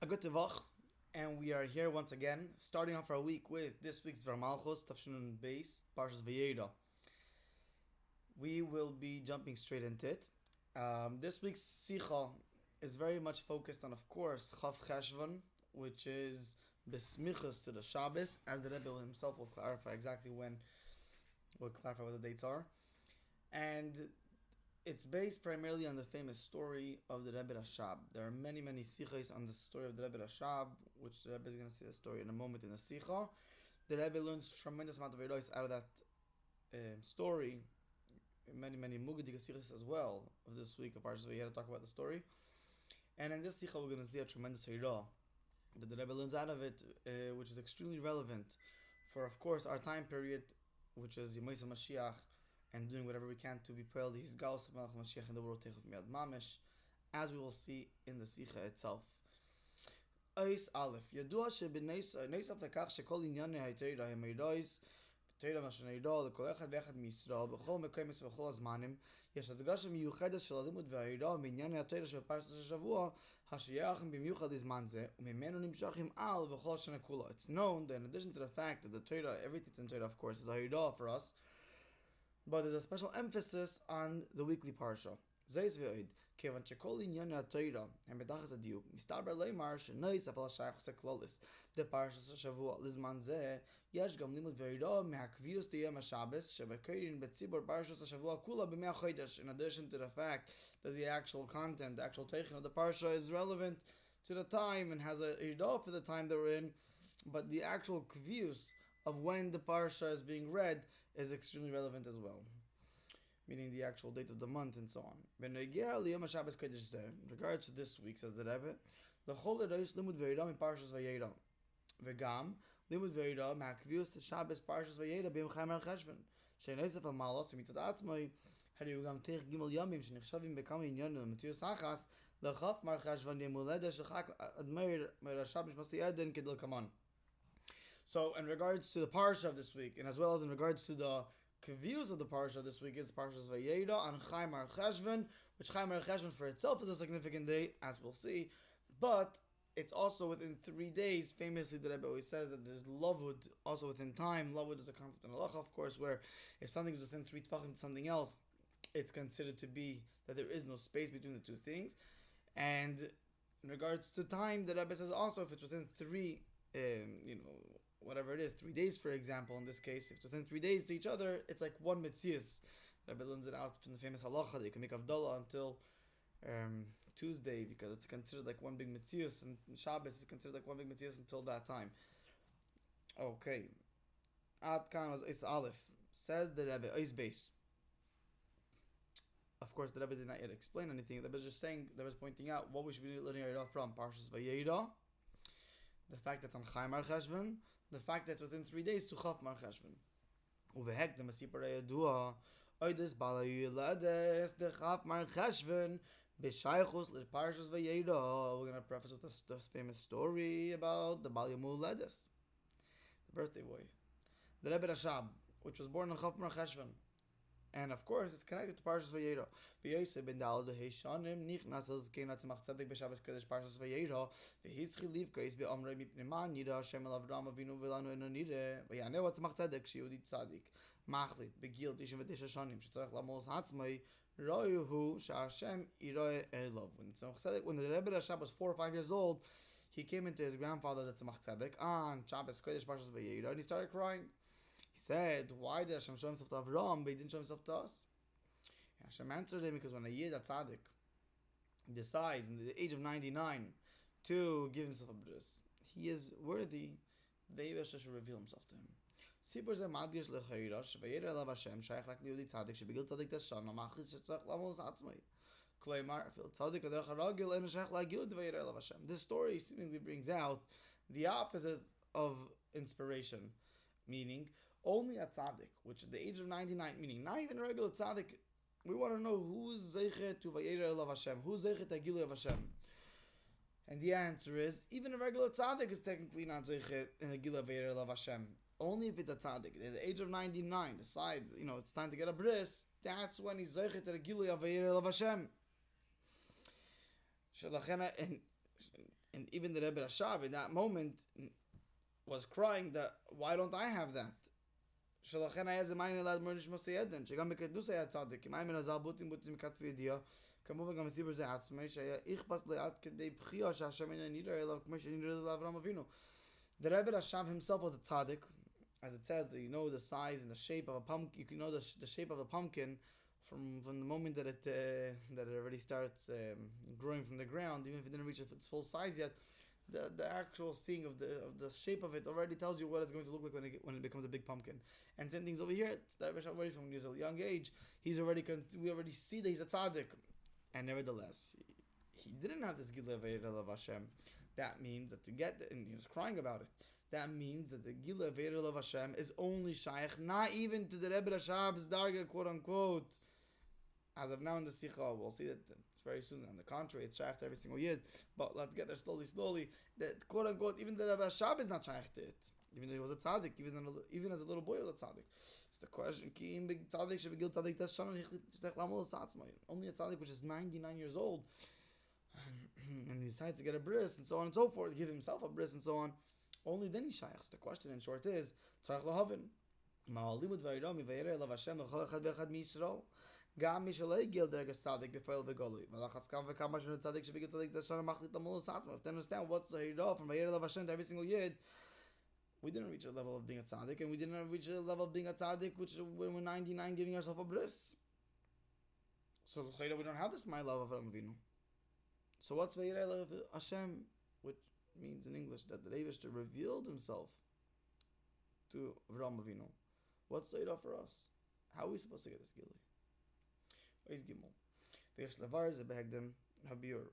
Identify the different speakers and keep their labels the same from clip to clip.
Speaker 1: A good tevach, and we are here once again, starting off our week with this week's dvar malchus, Tafshin base, Parshas Vayera. We will be jumping straight into it. This week's sicha is very much focused on, of course, Chav Cheshvan, which is besmichus to the Shabbos, as the Rebbe himself will clarify exactly when, will clarify what the dates are. And it's based primarily on the famous story of the Rebbe Rashab. There are many sichos on the story of the Rebbe Rashab, which the Rebbe is going to see the story in a moment in the sicha. The Rebbe learns tremendous amount of erois out of that story. Many mugadik sichos as well of this week of Parshas Vayera talk about the story. And in this sicha we're going to see a tremendous hira that the Rebbe learns out of it, which is extremely relevant for, of course, our time period, which is Yemais Mashiach, and doing whatever we can to be proud his Gaus of Malach Mashiach in the world Techov Miad Mamish, as we will see in the Sikha itself. Ois Aleph Yadua shebeneisaf lekach shekol inyane ha'teira ha'meirois teira masheneido lekol echad ve'echad mi'Yisrael b'chol mekoimes v'chol azmanim yesh adgasha miyuchedes shel alimut ve'ha'ira minyane ha'teira shebeparsas hashavua hasheyachim b'miyuchad izman ze u'mimenu nimshachim al v'chol shana kula. It's known that in addition to the fact that the Torah, everything in Torah, of course, is a ha'ira for us, but there's a special emphasis on the weekly parsha. Zeis ve'oid, kevan shekol inyan ha'Torah and bedachas hadiuk mistaber leimar shenois afal shayachos ha'klolis the parshas hashavua lizman zeh yesh gam limud ve'ira mehakvius diyam ha'Shabbos shevekoyin betzibur parshas hashavua kula b'mei chodesh. In addition to the fact that the actual content, the actual teichin of the parsha is relevant to the time and has a hira for the time that we're in, but the actual kvius of when the parsha is being read is extremely relevant as well, meaning the actual date of the month and so on. In regards to this week, says the Rebbe, l'chol erois limud ve'ira mi parshas Vayera v'gam limud ve'ira ma'akvius Shabbos parshas Vayera b'yom chai malchus she'neisef ha'malos v'mitzad atzmoi hariu gam teich gimel yamim shenichshavim bekam inyanim l'metius achas l'chaf malchus v'yom uledes l'chak admeir me'rashab mishmasi eden kedel kaman. So, in regards to the parsha of this week, and as well as in regards to the views of the parsha this week, is Parshas Vayera on Chai Mar Cheshvan, which Chai Mar Cheshvan for itself is a significant day, as we'll see, but it's also within 3 days. Famously, the Rebbe always says that there's lavud also within time. Lavud is a concept in halacha, of course, where if something is within 3 tvachim to something else, it's considered to be that there is no space between the two things. And in regards to time, the Rebbe says also if it's within 3, whatever it is, 3 days, for example, in this case, if it's within 3 days to each other, it's like one mitzias. Rabbi learns it out from the famous halacha that you can make Avdallah until Tuesday, because it's considered like one big mitzias, and Shabbos is considered like one big mitzias until that time. Okay. Ad kan was Is Aleph. Says the Rebbe, Is base. Of course, the Rebbe did not yet explain anything. The Rebbe was just saying, the Rebbe was pointing out what we should be learning from Parshas Vayera, the fact that it's on Chai Mar Cheshvan, the fact that it's within 3 days to Chav Mar Cheshvan. Uvehek the Masipar Yadua, Oides Bala Yulades, the Chav Mar Cheshvan, B'Shaychus Parshas Vayera. We're going to preface with this famous story about the Bal Yamul Ledes, the birthday boy, the Rebbe Rashab, which was born on Chav Mar Cheshvan. And of course, it's connected to Parshas Vayera. B'Yosef ben Dal the Heishanim nichnas as kein atzmach tzedek b'Shabbos kodesh Parshas Vayera v'hitzchi livkos be'amrei mipnei man nida Hashem el Avram Avinu v'lanu eno nida v'yaneu atzmach tzedek sheyudi tzadik machlit begil 99 shanim shetzarech lamos hatzmai roihu she'Hashem iroi elov. When the Rebbe Rashab was 4 or 5 years old, he came into his grandfather, the Tzemach Tzedek, on Shabbos kodesh Parshas Vayera, and he started crying. He said, why did Hashem show himself to Avram, but he didn't show himself to us? And Hashem answered him, because when a Yid, a tzaddik, decides in the age of 99 to give himself a bris, he is worthy, the Hashem should reveal himself to him. Sipur ze madgish lechoira, shvayera elav Hashem, shayach rak liudi tzaddik, shebegil tzaddik teshana, machit shetzach lamos atzmai. Kleimar, fil tzaddik adech haragil, en shayach lagil dvayera elav Hashem. This story seemingly brings out the opposite of inspiration, meaning only a tzaddik, which at the age of 99, meaning not even a regular tzaddik, we want to know who's zeichet to Vayera elav Hashem, who's zeichet to Gilu of Hashem. And the answer is, even a regular tzaddik is technically not zeichet in the Gilu of Vayera elav Hashem. Only if it's a tzaddik, at the age of 99, decide, it's time to get a bris, that's when he's zeichet to the Gilu of Vayera elav Hashem. And even the Rebbe Rashab in that moment was crying that, why don't I have that? שלכן היה זה מעין אלעד מורניש מוסי עדן, שגם בקדוס היה צדיק, אם היה מן הזל בוטים מכת וידיעה, כמובן גם הסיפור זה עצמי, שהיה איכפס לעד כדי בחייה, שהשם אינו נראה אליו, כמו שנראה לאברהם אבינו. The Rebbe Rashab himself was a tzaddik, as it says that you know the size and the shape of a pumpkin, you know the shape of a pumpkin from the moment that it already starts growing from the ground, even if it didn't reach its full size yet. The actual seeing of the shape of it already tells you what it's going to look like when it becomes a big pumpkin. And same things over here. It's the Rebbe Rashab already from his young age. We already see that he's a tzaddik, and nevertheless, he didn't have this gilui Vayera of Hashem. That means that to get and he was crying about it. That means that the gilui Vayera of Hashem is only shaykh, not even to the Rebbe Rashab's darga, quote unquote. As of now in the Sikha, we'll see that very soon. On the contrary, it's shaykh to every single yid. But let's get there slowly. That quote unquote, even the Rebbe Rashab is not shaykh to it. Even though he was a tzaddik, even as a little boy he was a tzaddik. So the question, only a tzaddik which is 99 years old, and he decides to get a bris and so on and so forth, give himself a bris and so on, only then he shaykh. So the question in short is, tzarich lahavin. גם מי שלא הגיע לדרגת צדיק בפועל וגלוי. ולחץ כמה וכמה שנות צדיק שבגיל צדיק תשנה מחליט המולוס עצמו. If you understand what's the Vayera from Vayera of Hashem to every single yid, we didn't reach a level of being a tzaddik, and we didn't reach a level of being a tzaddik which when we're 99 giving ourselves a bris. So we don't have this my love of Avraham Avinu. So what's Vayera of Hashem, which means in English that the Rebbe revealed himself to Avraham Avinu. What's the Vayera for us? How are we supposed to get this gilui? Is Gimel. V'yesh levar ze behegdem habiur.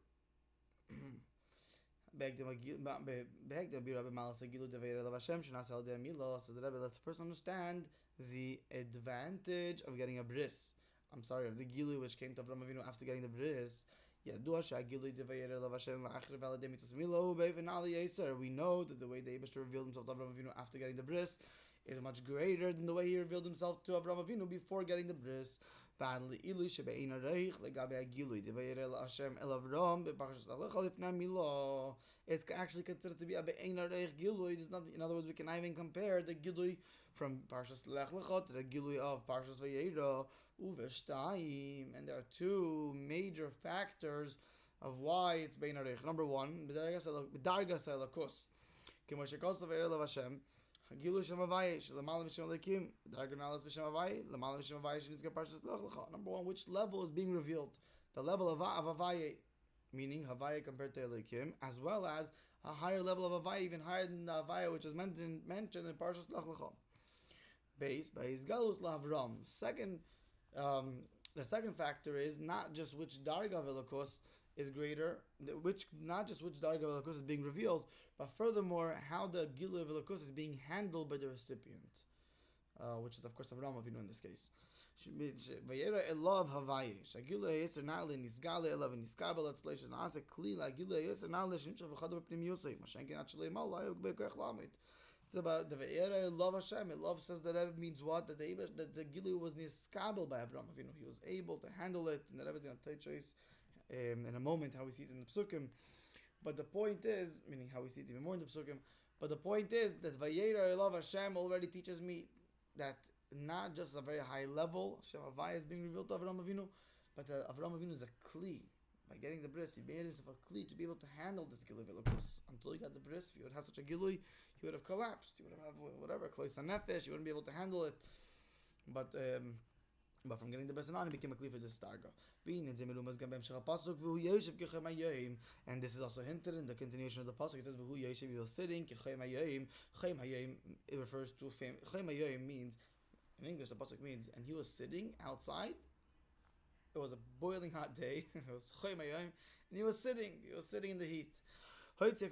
Speaker 1: Behegdem habiur abe malas hagilu de Vayera of Hashem shenas al de milos. Says the Rebbe, let's first understand the advantage of getting a bris. I'm sorry, of the gilui which came to Avraham Avinu after getting the bris. Yadua she'agilui de Vayera of Hashem la'achir v'alei de mitzvos milo be'ven ali yeser. We know that the way the Eibush revealed himself to Avraham Avinu after getting the bris is much greater than the way he revealed himself to Avraham Avinu before getting the bris. It's actually considered to be a be'ein areich gilui. There's nothing. In other words, we can even compare the gilui from Parshas Lech Lecha to the gilui of Parshas Vayera uveshtaim, and there are two major factors of why it's be'ein areich. Number one, b'dargas halakus, k'moshekos Vayera of Hashem. Hagilu Shem Havayeh, Shalamal Mishem Alekim, Darganalas Mishem Havayeh, Lamal Mishem Havayeh, Shenitzgar Parshas Lech Lecha. Number one, which level is being revealed? The level of Havayeh, meaning Havayeh compared to Alekim, as well as a higher level of Havayeh, even higher than the Havayeh which is mentioned in Parshas Lech Lecha. Base by his Galus Lavram. Second, the second factor is not just which Darga of Elokus is greater, not just which Darga of Elokus is being revealed, but furthermore, how the Gilui of Elokus is being handled by the recipient, which is of course Avraham Avinu in this case. Vayera elav Havayeh. Shagilui yeser na'le nisgale elav niskabel atzleish na'ase kli la Gilui yeser na'le shnimshav v'chadu b'pnim yosei. Mashenken atchlei mal la yog be'koach lamid. It's about the Vayera love Hashem. Love says that Rebbe means what? That the Gilui was niskabel by Avraham Avinu. He was able to handle it, and the Rebbe is going to take choice in a moment how we see it in the Psukim. But the point is, meaning how we see it even more in the Psukim, but the point is that Vayera love Hashem already teaches me that not just a very high level, Hashem Havayeh is being revealed to Avraham Avinu, but that Avraham Avinu is a kli. By getting the bris, he made himself a kli to be able to handle this gilui velokus. Until he got the bris, if he would have such a gilui, he would have collapsed. He would have whatever, klois hanefesh, he wouldn't be able to handle it. But from getting the bris on, he became a kli for this starga. And this is also hinted in the continuation of the pasuk. It says, "V'hu yoshev," he was sitting. It refers to fame. Means, in English, the pasuk means, and he was sitting outside. It was a boiling hot day. It was and he was sitting. He was sitting in the heat. Says the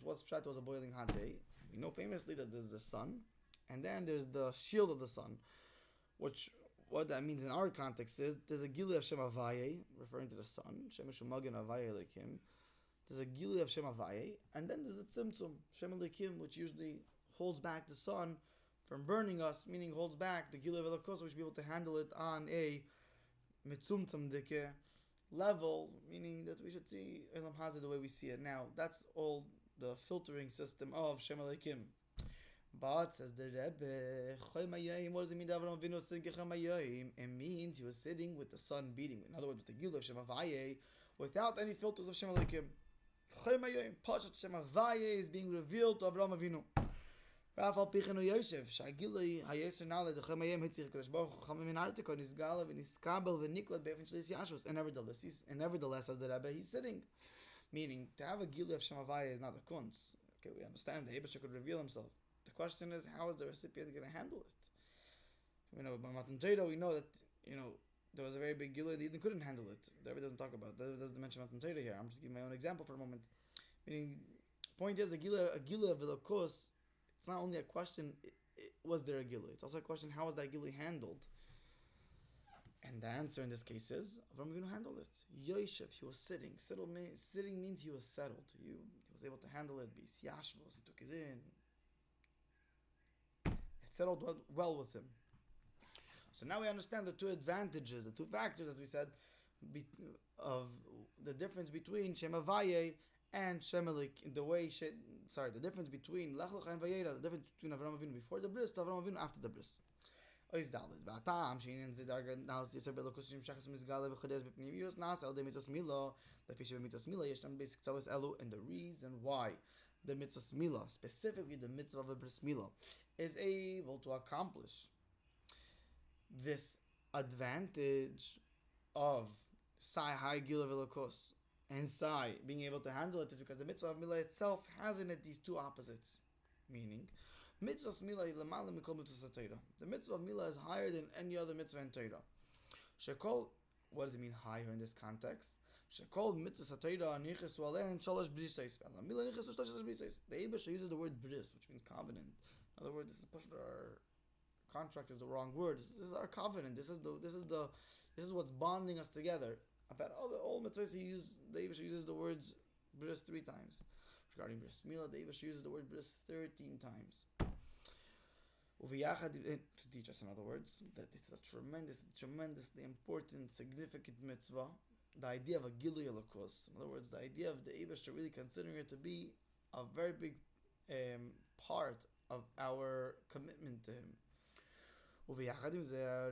Speaker 1: what's pshat was a boiling hot day. We know famously that there's the sun, and then there's the shield of the sun. What that means in our context is there's a gilui of Shem Havayeh, referring to the sun. Shem Shumagin Havayeh Elokim. There's a gilui of Shem Havayeh, and then there's a tzimtzum, Shem Elokim, which usually holds back the sun from burning us, meaning holds back the Gilui Velokos, we should be able to handle it on a mitzumtzum dike level, meaning that we should see Elam Hazeh the way we see it now. That's all the filtering system of Shem Elokim. But, says the Rebbe, what does it mean that Avram Avinu was sitting Chamayim? It means he was sitting with the sun beating. In other words, with the Gilui of Shem Havayeh, without any filters of Shem Elokim. Chamayim, Pashat Shem Havayeh is being revealed to Avram Avinu. Rafal Pichenu Yosef, Shagilui Hayeser Nale, the Chamayim Hitzich Kodesh Baruch Hu Chamim Artikon Nisgalav Niskabel V'Niklat Be'efin Shlis Yashus. And nevertheless, as the Rebbe, he's sitting. Meaning, to have a Gilui of Shem Havayeh is not a kunz. Okay, we understand the Eibusher could reveal himself. The question is, how is the recipient going to handle it? By Matan Torah, we know that, there was a very big Gilui that Eden couldn't handle it. The Rebbe doesn't talk about it. The Rebbe doesn't mention Matan Torah here. I'm just giving my own example for a moment. Meaning, point is, a Gilui of Velokos, it's not only a question, was there a Gilui? It's also a question, how was that Gilui handled? And the answer in this case is, Avram Avinu handled it. Yosef, he was sitting. Sitting means he was settled. He was able to handle it. Bis Yashvos, he took it in. It settled well with him. So now we understand the two advantages, the two factors, as we said, of the difference between Shem Havayeh and Shem Elik, the difference between Lech Lecha and Vayera, the difference between Avram Avinu before the bris to Avram Avinu after the bris. Ois Dalet, V'atam, Sheinin Zidarga, Naus Yisrael Belokusim Shachas Mizgale V'chodesh B'pnimius, Nas El De Mitzvos Mila, Lefish Mitzvos Mila, Yeshtam Basic Tzavos Elu, and the reason why the Mitzvos Mila, specifically the Mitzvah of a Bris Mila, is able to accomplish this advantage of Sai Hai Gilui Velokos and Sai being able to handle it is because the Mitzvah of Mila itself has in it these two opposites, meaning Mitzvah Mila Lamala Mikol Mitzvah Torah. The Mitzvah of Mila is higher than any other Mitzvah in Torah. Shekol, what does it mean higher in this context? Shekol Mitzvah Torah Nichas Walen Shalosh Brisais. Mila Nichas Shalosh Brisais. The Eibusher uses the word bris, which means covenant. In other words, this is our contract is the wrong word. This is our covenant. This is what's bonding us together. About all mitzvahs the Eibusher uses the words bris 3 times. Regarding bris Mila, the Eibusher uses the word bris 13 times. To teach us, in other words, that it's a tremendously important, significant mitzvah. The idea of a Gilui Elokos, in other words, the idea of the Eibusher really considering it to be a very big part of our commitment to him. וביחד עם זה,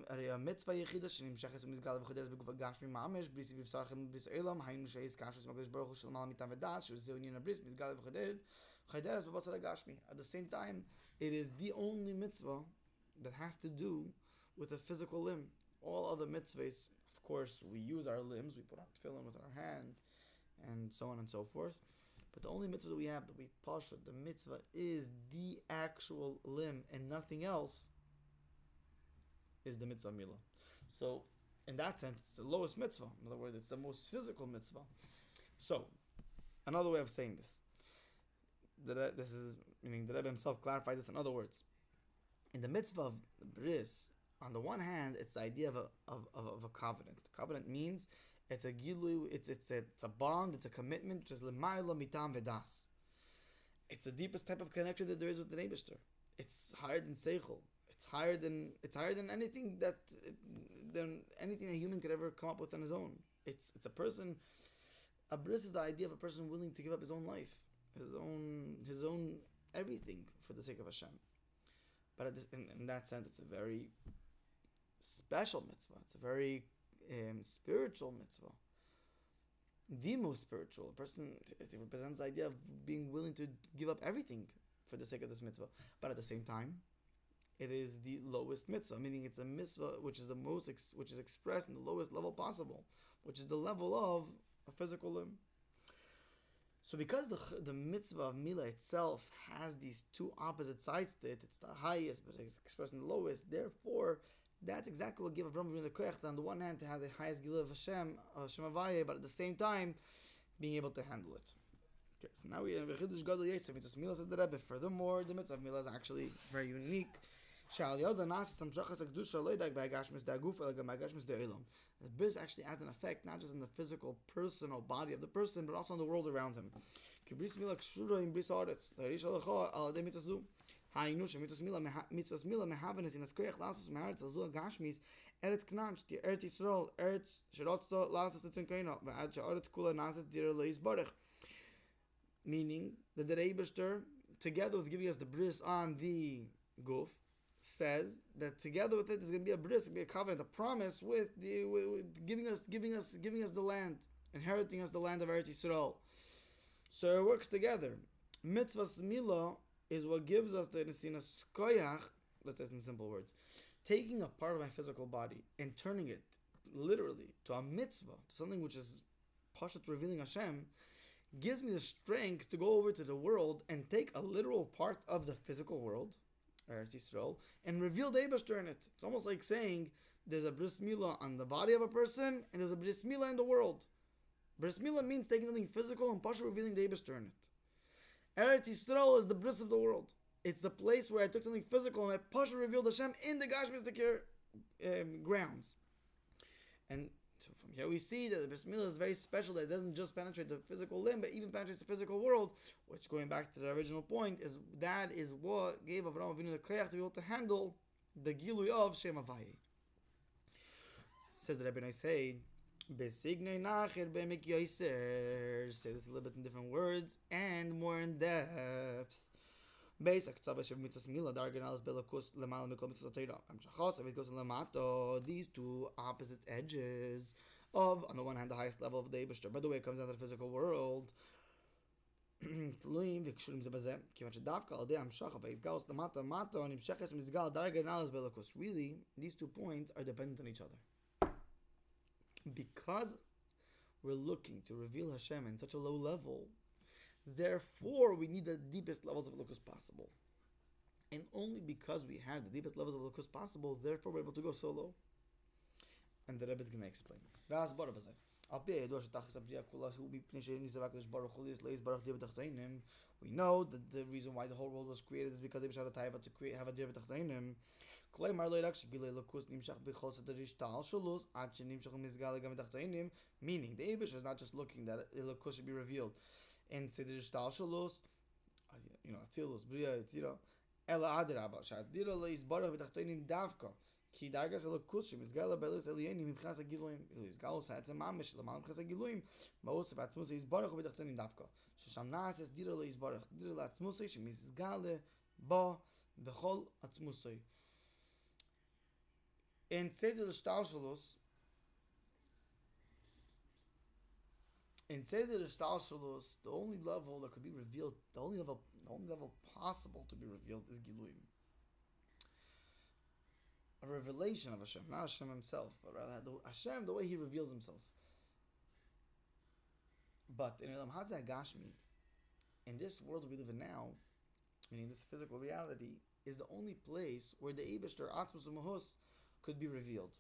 Speaker 1: הרי המצווה היחידה שנמשכת ומסגל וחודרת בגוף הגשמי ממש, בריס ובשרכם ובריס עולם, היינו שיש קשור שמקדש ברוך הוא של מעלה מיתם ודס, שזה עניין הבריס, מסגל וחודרת בבשר הגשמי. At the same time, it is the only mitzvah that has to do with a physical limb. All other mitzvahs, of course, we use our limbs, we put on tefillin with our hand, and so on and so forth. But the only mitzvah that we have, that we pasha, the mitzvah is the actual limb and nothing else, is the mitzvah Mila. So, in that sense, it's the lowest mitzvah. In other words, it's the most physical mitzvah. So, another way of saying this, this is meaning the Rebbe himself clarifies this in other words. In the mitzvah of bris, on the one hand, it's the idea of a covenant. Covenant means it's a gilui, it's a bond, it's a commitment, which is l'mayla mitam vedas. It's the deepest type of connection that there is with the Eibusher. It's higher than seichel. It's higher than anything that a human could ever come up with on his own. It's a person. A bris is the idea of a person willing to give up his own life, his own everything for the sake of Hashem. But in that sense, it's a very special mitzvah. It's a very spiritual mitzvah. The most spiritual. A person, it represents the idea of being willing to give up everything for the sake of this mitzvah. But at the same time, it is the lowest mitzvah, meaning it's a mitzvah which is which is expressed in the lowest level possible, which is the level of a physical limb. So because the mitzvah of Mila itself has these two opposite sides to it, it's the highest, but it's expressed in the lowest. Therefore, that's exactly what gave Avram Avinu the koach, on the one hand, to have the highest Gilui of Hashem Havayeh, but at the same time, being able to handle it. Okay, so now we have Chidush Gadol Yosef. Mitzvah Mila, says the Rebbe. Furthermore, the mitzvah of Mila is actually very unique. The bris actually has an effect not just in the physical, personal body of the person, but also on the world around him. Hainu shemitzvos mila mehavenes in askoyach lasus me'aretz azul gashmis eretz knan shti eretz Yisrael eretz sherotzo lasus etzinkeino ve'ad she'aretz kula nasis dir leis barech. Meaning that the Eibishter, together with giving us the bris on the guf, says that together with it there's going to be a bris, going to be a covenant, a promise with giving us the land, inheriting us the land of Eretz Yisrael. So it works together. Mitzvahs Mila is what gives us the Nesina Skoyach, let's say it in simple words, taking a part of my physical body and turning it literally to a mitzvah, to something which is Pashat revealing Hashem, gives me the strength to go over to the world and take a literal part of the physical world, Eretz Yisrael, and reveal the Eibashter in it. It's almost like saying there's a bris milah on the body of a person and there's a bris milah in the world. Bris milah means taking something physical and Pasha revealing the Eibashter in it. Eretz Yisrael is the bris of the world. It's the place where I took something physical and I Pasha revealed Hashem in the Gashmistikir grounds. And so from here we see that the bris milah is very special, that it doesn't just penetrate the physical limb, but even penetrates the physical world, which, going back to the original point, is what gave Avraham Avinu the koyach to be able to handle the gilui of Shem Havayeh. Says the Rebbe Rashab, Besignei nacher b'mek yoser. Say this a little bit in different words and more in depth. These two opposite edges of, on the one hand, the highest level of the Eibishter. By the way, it comes down to the physical world. Really, these 2 points are dependent on each other. Because we're looking to reveal Hashem in such a low level, therefore we need the deepest levels of malchus possible. And only because we have the deepest levels of malchus possible, therefore we're able to go so low. And the Rebbe is going to explain. We know that the reason why the whole world was created is because they had a taiva to have a dir b'tachtonim. Meaning the Eibush is not just looking that the lakus should be revealed and Seder Shtal Shalos, Atzilus, Bria, Etzira, Ela Adraba, Shadira Lo Yisbarach B'tachtonim Davka, Ki Dargas Elokus, Mizgala Belus Elienim, Mimchnas Agiluim, Ilizgalos Hatzem Mamish, Lamal Mimchnas Agiluim, Maosef Atzmus Yisbarach B'tachtonim Davka, Shasham Nases, Dira Lo Yisbarach, Dira La Atzmusay, Shemizgale Ba, Bechol Atzmusay. In Seder Shtal Shalos, in Seder Shtal Shalos, the only level that could be revealed, the only level possible to be revealed is Giluim. A revelation of Hashem, not Hashem himself, but rather Hashem, the way he reveals himself. But in Elam Hazeh Gashmi, in this world we live in now, meaning this physical reality, is the only place where the Eibishter Atzmus U'Mahus could be revealed.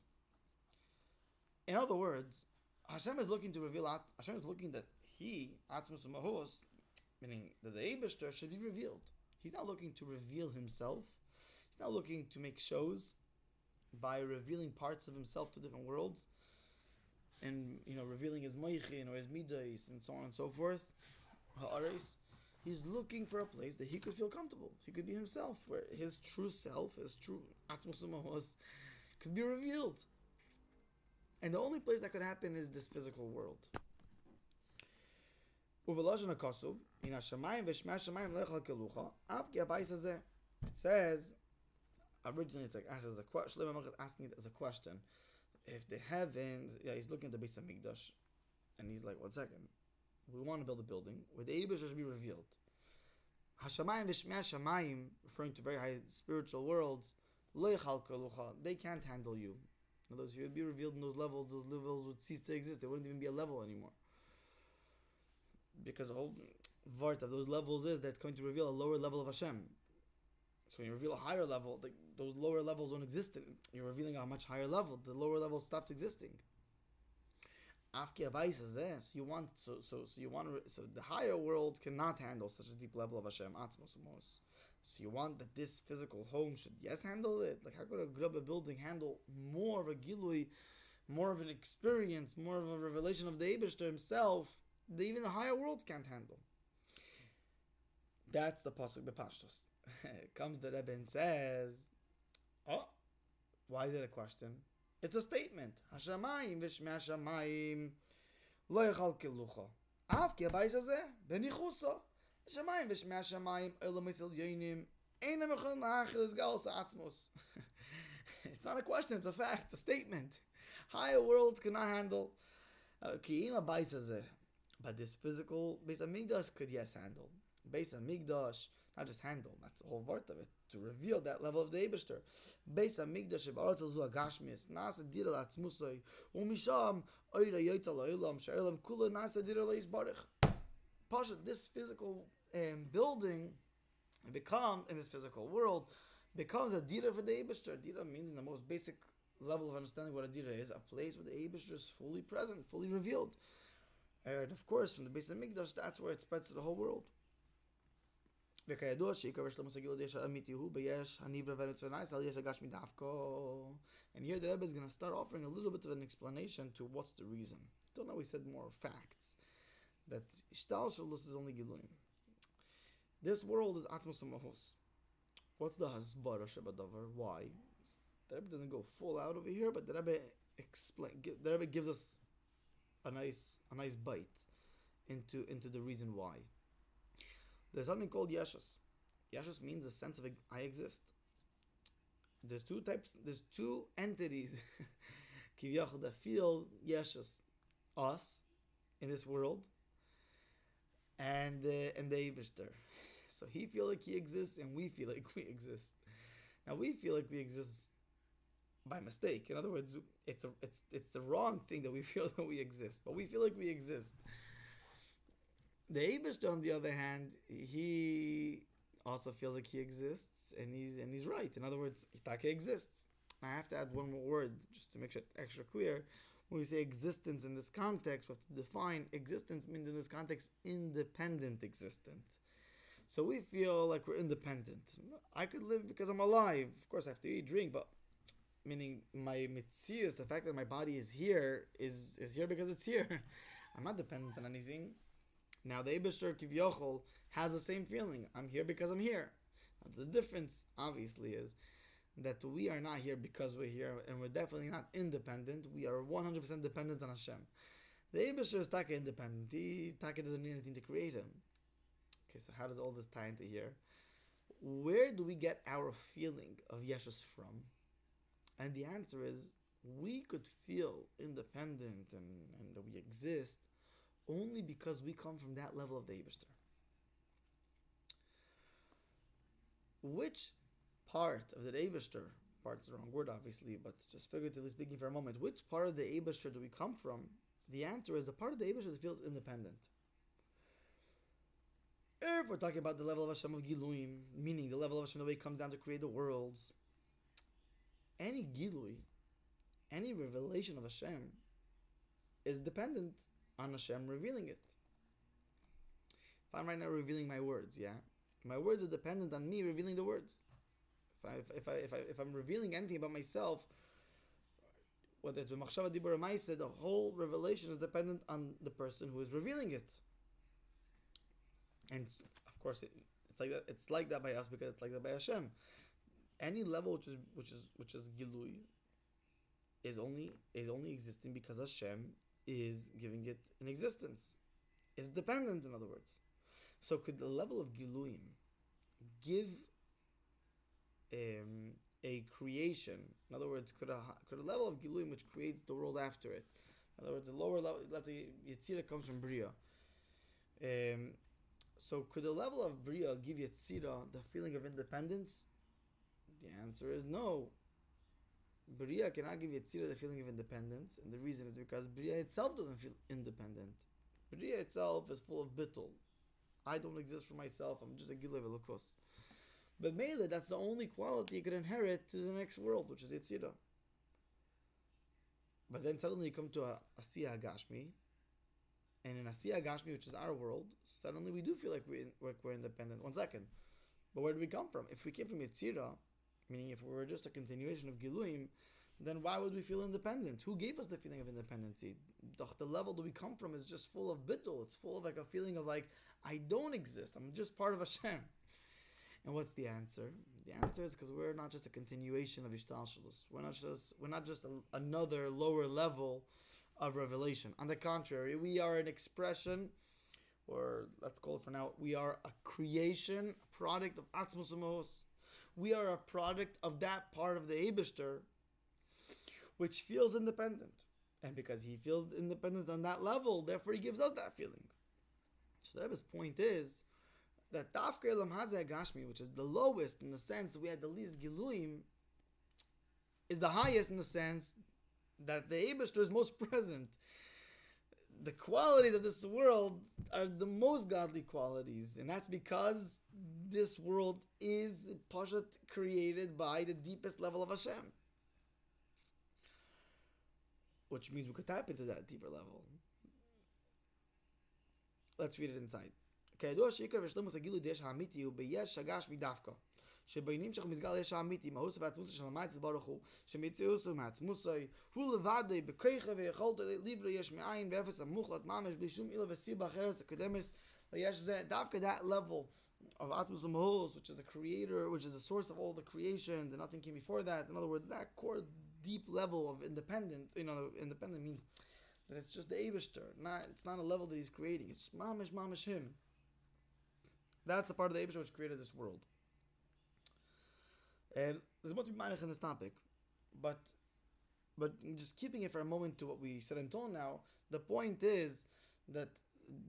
Speaker 1: In other words, Hashem is looking to reveal. Hashem is looking that he, Atzmus U'Mahus, meaning that the Eibishter should be revealed. He's not looking to reveal himself. He's not looking to make shows by revealing parts of himself to different worlds, and revealing his moichin or his midas and so on and so forth. Ha'aris. He's looking for a place that he could feel comfortable. He could be himself, where his true self, his true Atzmus U'Mahus, could be revealed. And the only place that could happen is this physical world. It says, originally it's like as a question. Asking it as a question. If the heavens, he's looking at the Beis Hamikdash, and he's like, 1 second, we want to build a building where the Eibush should be revealed. Hashamayim v'shmei Hashamayim, referring to very high spiritual worlds, they can't handle you. In other words, if you would be revealed in those levels would cease to exist. There wouldn't even be a level anymore. Because the whole vart of those levels is that it's going to reveal a lower level of Hashem. So when you reveal a higher level, those lower levels don't exist. You're revealing a much higher level. The lower levels stopped existing. So the higher world cannot handle such a deep level of Hashem. So you want that this physical home should handle it? Like how could a grubba building handle more of a gilui, more of an experience, more of a revelation of the Eibishter himself that even the higher worlds can't handle? That's the pasuk b'Pashtos. Comes the Rebbe and says, oh, why is it a question? It's a statement. Hashemayim v'shmei Hashemayim lo yechalkelucha. Av ki habayis hazeh benichusa. Hashemayim v'shmei Hashemayim olam yonim einam echol nachil es galus atzmos. It's not a question, it's a fact, a statement. Higher worlds cannot handle. Ki im habayis hazeh. But this physical Beis Hamikdash could handle. Beis Hamikdash, not just handle, that's the whole word of it, to reveal that level of the Eibishter. Beis Hamikdash she'ba'aretz zu hagashmis nasa dira la'atzmusoi u'misham oira yoytza la'olam she'olam kula nasa dira la'yisbarich. Pasha, this physical building become in this physical world becomes a dira for the Eibishter. Dira means in the most basic level of understanding what a dira is, a place where the Eibishter is fully present, fully revealed. And of course, from the Beis Hamikdash, that's where it spreads to the whole world. And here the Rebbe is going to start offering a little bit of an explanation to what's the reason. Till now we said more facts. That Ishtal Shalus is only Giluim. This world is Atmos Mahus. What's the Hasbara Shabadavar? Why? The Rebbe doesn't go full out over here, but the Rebbe gives us a nice bite into the reason why. There's something called Yeshus. Yeshus means a sense of I exist. There's two entities Kiviyachal that feel Yeshus. Us in this world and the Eibishter. So he feels like he exists and we feel like we exist. Now we feel like we exist by mistake. In other words, it's the wrong thing that we feel that we exist, but we feel like we exist. The Eibishter, on the other hand, he also feels like he exists, and he's right. In other words, Itake exists. I have to add one more word just to make sure it's extra clear. When we say existence in this context, we have to define existence means in this context independent existence. So we feel like we're independent. I could live because I'm alive. Of course, I have to eat, drink, but meaning my mitzias, the fact that my body is here, is here because it's here. I'm not dependent on anything. Now the Eibishter Kivyochol has the same feeling. I'm here because I'm here. Now, the difference, obviously, is that we are not here because we're here, and we're definitely not independent. We are 100% dependent on Hashem. The Eibishter is Taka independent. Taka doesn't need anything to create him. Okay, so how does all this tie into here? Where do we get our feeling of Yeshus from? And the answer is, we could feel independent and that we exist only because we come from that level of the Eibishter. Which part of the Eibishter, part's the wrong word obviously, but just figuratively speaking for a moment, which part of the Eibishter do we come from? The answer is the part of the Eibishter that feels independent. If we're talking about the level of Hashem of Giluim, meaning the level of Hashem the way it comes down to create the worlds, any Gilui, any revelation of Hashem is dependent on Hashem revealing it. If I'm right now revealing my words, my words are dependent on me revealing the words. If I'm revealing anything about myself, whether it's b'machshava dibur ma'aseh, the whole revelation is dependent on the person who is revealing it. And of course, it's like that by us because it's like that by Hashem. Any level which is Gilui is only existing because Hashem is giving it an existence. It's dependent, in other words. So could the level of Giluim give a creation? In other words, could a level of Giluim which creates the world after it? In other words, the lower level, let's say Yetzirah comes from Bria. So could the level of Bria give Yetzirah the feeling of independence? The answer is no. Bria cannot give Yetzirah the feeling of independence, and the reason is because Bria itself doesn't feel independent. Bria itself is full of bittul. I don't exist for myself, I'm just a Gilev Elokus. But Mele, that's the only quality you could inherit to the next world, which is Yetzirah. But then suddenly you come to a Asiyah Gashmi, and in Asiyah Gashmi, which is our world, suddenly we do feel like we're independent. 1 second. But where do we come from? If we came from Yetzirah, meaning if we were just a continuation of Giluim, then why would we feel independent? Who gave us the feeling of independency? The level that we come from is just full of bittul. It's full of like a feeling of like, I don't exist. I'm just part of Hashem. And what's the answer? The answer is because we're not just a continuation of Ishtalshalus. We're not just another lower level of revelation. On the contrary, we are an expression, or let's call it for now, we are a creation, a product of Atzmos Umos. We are a product of that part of the Eibishter which feels independent. And because he feels independent on that level, therefore he gives us that feeling. So the Rebbe's point is that Dafka Elam Hazeh Gashmi, which is the lowest in the sense we had the least Giluim, is the highest in the sense that the Eibishter is most present. The qualities of this world are the most godly qualities, and that's because this world is Pashat created by the deepest level of Hashem. Which means we could tap into that deeper level. Let's read it inside. כידוע שעיקר ושלמות הגילוי דש האמיתי הוא ביש הגשמי דווקא. שבעינים שאנחנו מסגל יש האמיתי, מהוס ועצמוסי של המייץ ברוך הוא, שמציאוסו מעצמוסי, הוא לבדי בכיחה ויכולת ליברה יש מאין באפס המוחלט ממש בלי שום אילה וסיבה אחרת הקדמס, ליש זה דווקא that level of Atmos Mahos, which is a creator, which is the source of all the creation, and nothing came before that. In other words, that core deep level of independent, independent means that it's just the Eibishter. It's not a level that he's creating. It's mamish him. That's the part of the Eibishter which created this world. And there's more to be minded in this topic, but just keeping it for a moment to what we said until now, the point is that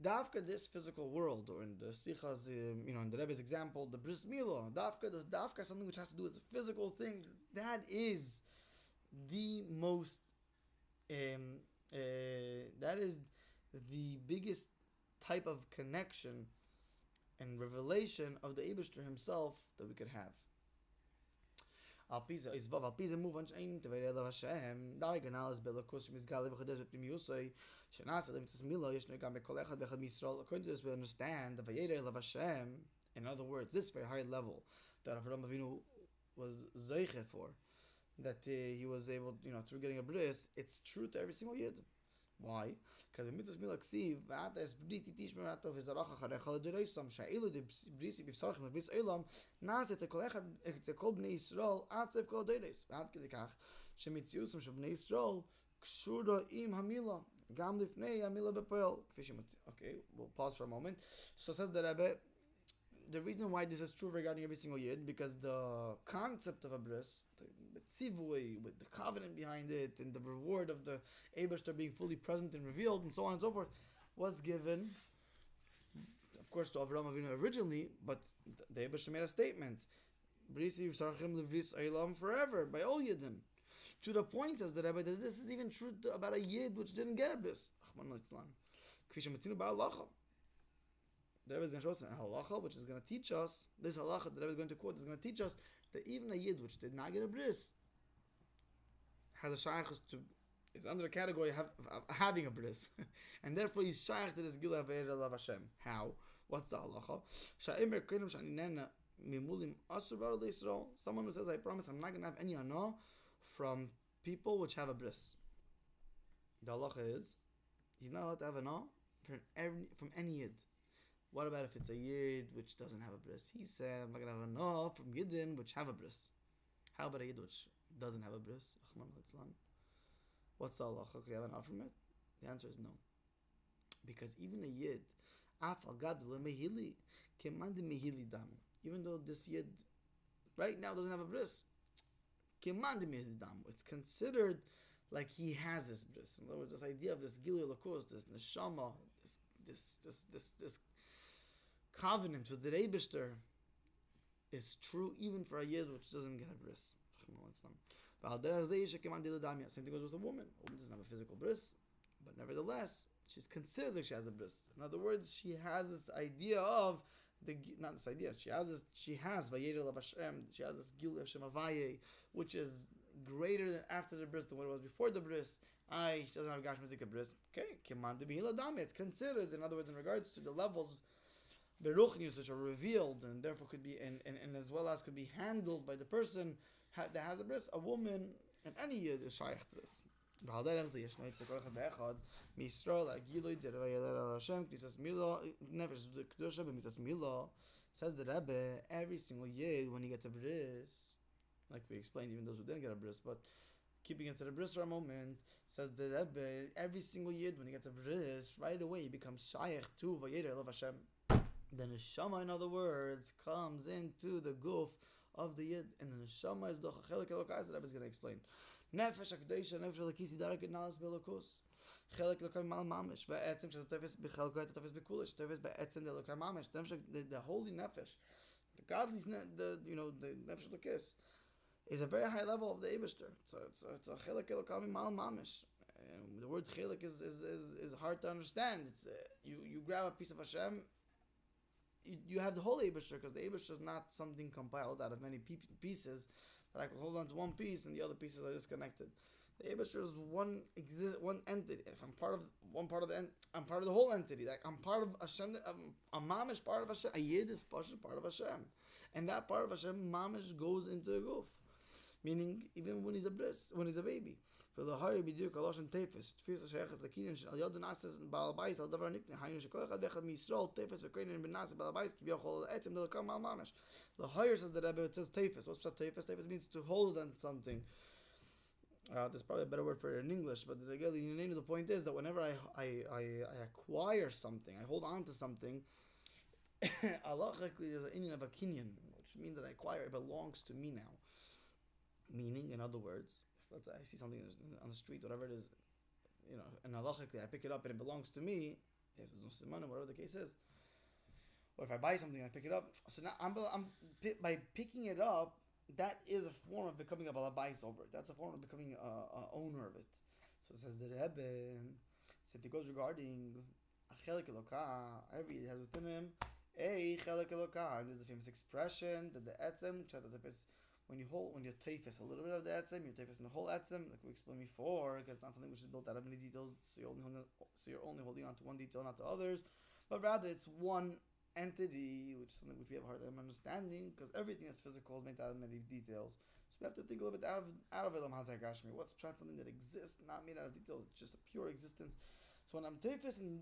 Speaker 1: Dafka, this physical world, or in the Sichas, in the Rebbe's example, the Bris Milah, Dafka, something which has to do with physical things, that is the most, that is the biggest type of connection and revelation of the Eibishter himself that we could have. Move on to Vayera Hashem. According to this, we understand the Vayera Hashem. In other words, this very high level that Avraham Avinu was zeiche for, that he was able, through getting a bris, it's true to every single yid. Why? Because the mitzvah mila ksiv v'ata es briti tishmer ata v'zaracha charecha l'dereisam sha'ilu de brisi b'v'sarchim l'vis olam nas etze kol bnei Yisrael atzev kol dereis v'ad kedekach shemitziusam shel bnei Yisrael kshura im hamila gam lifnei hamila b'poel. Okay, we'll pause for a moment. So says the Rebbe, the reason why this is true regarding every single yid, because the concept of a bris, the tzivui, with the covenant behind it, and the reward of the Eibishter being fully present and revealed, and so on and so forth, was given, of course, to Avraham Avinu originally, but the Eibishter made a statement, Brisi Yisarchim Levis Eilam forever, by all yidden. To the point, says the Rebbe, that this is even true about a yid which didn't get a bris. There is a halacha which is going to teach us, this halacha that I was going to quote is going to teach us that even a yid which did not get a bris has a shayach is under the category of having a bris, and therefore he's shayach to this gila v'era of Hashem. How? What's the halacha? Someone who says, I promise I'm not going to have any hana from people which have a bris. The halacha is he's not allowed to have hana from any yid. What about if it's a yid which doesn't have a bris? He said, I'm not going to have a no from yidin which have a bris. How about a yid which doesn't have a bris? What's the halacha? Could you have an no from it? The answer is no. Because even a yid, even though this yid right now doesn't have a bris, it's considered like he has this bris. In other words, this idea of this gilui lakos, this neshama, this covenant with the Eibishter is true even for a yid which doesn't get a bris. Same thing goes with a woman. A woman doesn't have a physical bris, but nevertheless, she's considered like she has a bris. In other words, she has this idea of she has Vayera Hashem, she has this Gil Hashem Avaye, which is greater than after the bris than what it was before the bris. She doesn't have a Gash Mizika bris. Okay, it's considered, in other words, in regards to the levels Beruchnius which are revealed and therefore could be and as well as could be handled by the person that has a bris, a woman, and any yid is shaykh to this. Says the Rebbe, every single yid when he gets a bris, like we explained, even those who didn't get a bris, but keeping it to the bris for a moment, says the Rebbe, every single yid when he gets a bris, right away he becomes shaykh to Vayera of Hashem. The neshama, in other words, comes into the guf of the yid, and the neshama is the chelik elokai. The Rebbe is going to explain. Nefesh hakdosha, nefesh elokisi darek nalas belokus. Chelik elokai mal mamish. Ve'etzem shetofes bechelkoi tetofes bekulish. Tetofes be'etzem elokai mamish. The holy nefesh, the godly, the nefesh elokis, is a very high level of the Eibishter. It's a chelik elokai mal mamish. The word chelik is hard to understand. It's you grab a piece of Hashem. You have the whole Eibishter, because the Eibishter is not something compiled out of many pieces that I can hold on to one piece and the other pieces are disconnected. The Eibishter is one entity. If I'm part of one part of the I'm part of the whole entity. Like I'm part of Hashem. A mamish part of Hashem. A yid is part of Hashem, and that part of Hashem mamish goes into the guf. Meaning, even when he's a baby. For the higher bidur kalosh and tefes, tefes sheiches lekinin shel yod nases balabais al davar nikne haynu shekoch adechad misrol tefes vekoinen ben nases balabais kibyachol etzem delakam al mamash. The higher, says the Rebbe, it says tefes. What's tefes? Tefes means to hold on something. There's probably a better word for it in English, but the point is that whenever I acquire something, I hold on to something. Halachically, there's an inyan of a kinyan, which means that I acquire it belongs to me now. Meaning, in other words, let's say I see something on the street, whatever it is, and halachically I pick it up and it belongs to me, if there's no siman, whatever the case is, or if I buy something and I pick it up, so now by picking it up, that is a form of becoming a balabais over it. That's a form of becoming a owner of it. So it says the Rebbe, it goes regarding a chelik eloka, every it has within him a chelik eloka, and there's a famous expression that the etzem, when you tefes a little bit of the etzem, you tefes in the whole etzem, like we explained before, because it's not something which is built out of many details, so you're only holding on to one detail, not to others, but rather it's one entity, which is something which we have a hard time understanding, because everything that's physical is made out of many details. So we have to think a little bit out of Elam Hazak Gashmi. What's something that exists, not made out of details, it's just a pure existence. So when I'm tefes in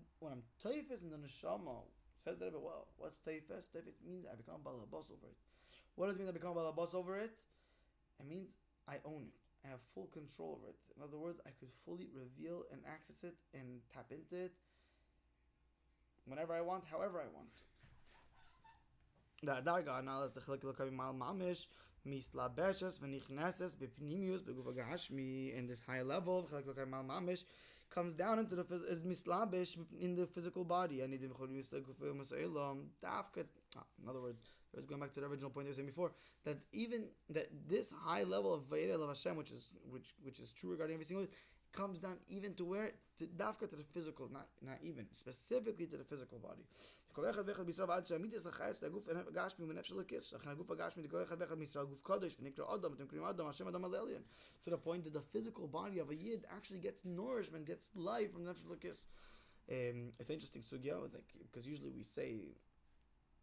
Speaker 1: the neshama, says that, well, what's tefes? Tefes means I become balabas over it. What does it mean I become balabas over it? It means I own it. I have full control over it. In other words, I could fully reveal and access it and tap into it whenever I want, however I want. The darga now is the chelik elokai mal mamish mislabeshes v'nichneses b'pnimius b'gufa gashmi. In this higher level of chelik elokai mal mamish comes down into the is mislabesh in the physical body. In other words, I was going back to the original point I was saying before, that even that this high level of Vayera of Hashem, which is true regarding every single, comes down even to where to dafka to the physical, not even specifically to the physical body. To the point that the physical body of a yid actually gets nourishment, gets life from the nefesh l'kis. It's interesting sugya, because usually we say,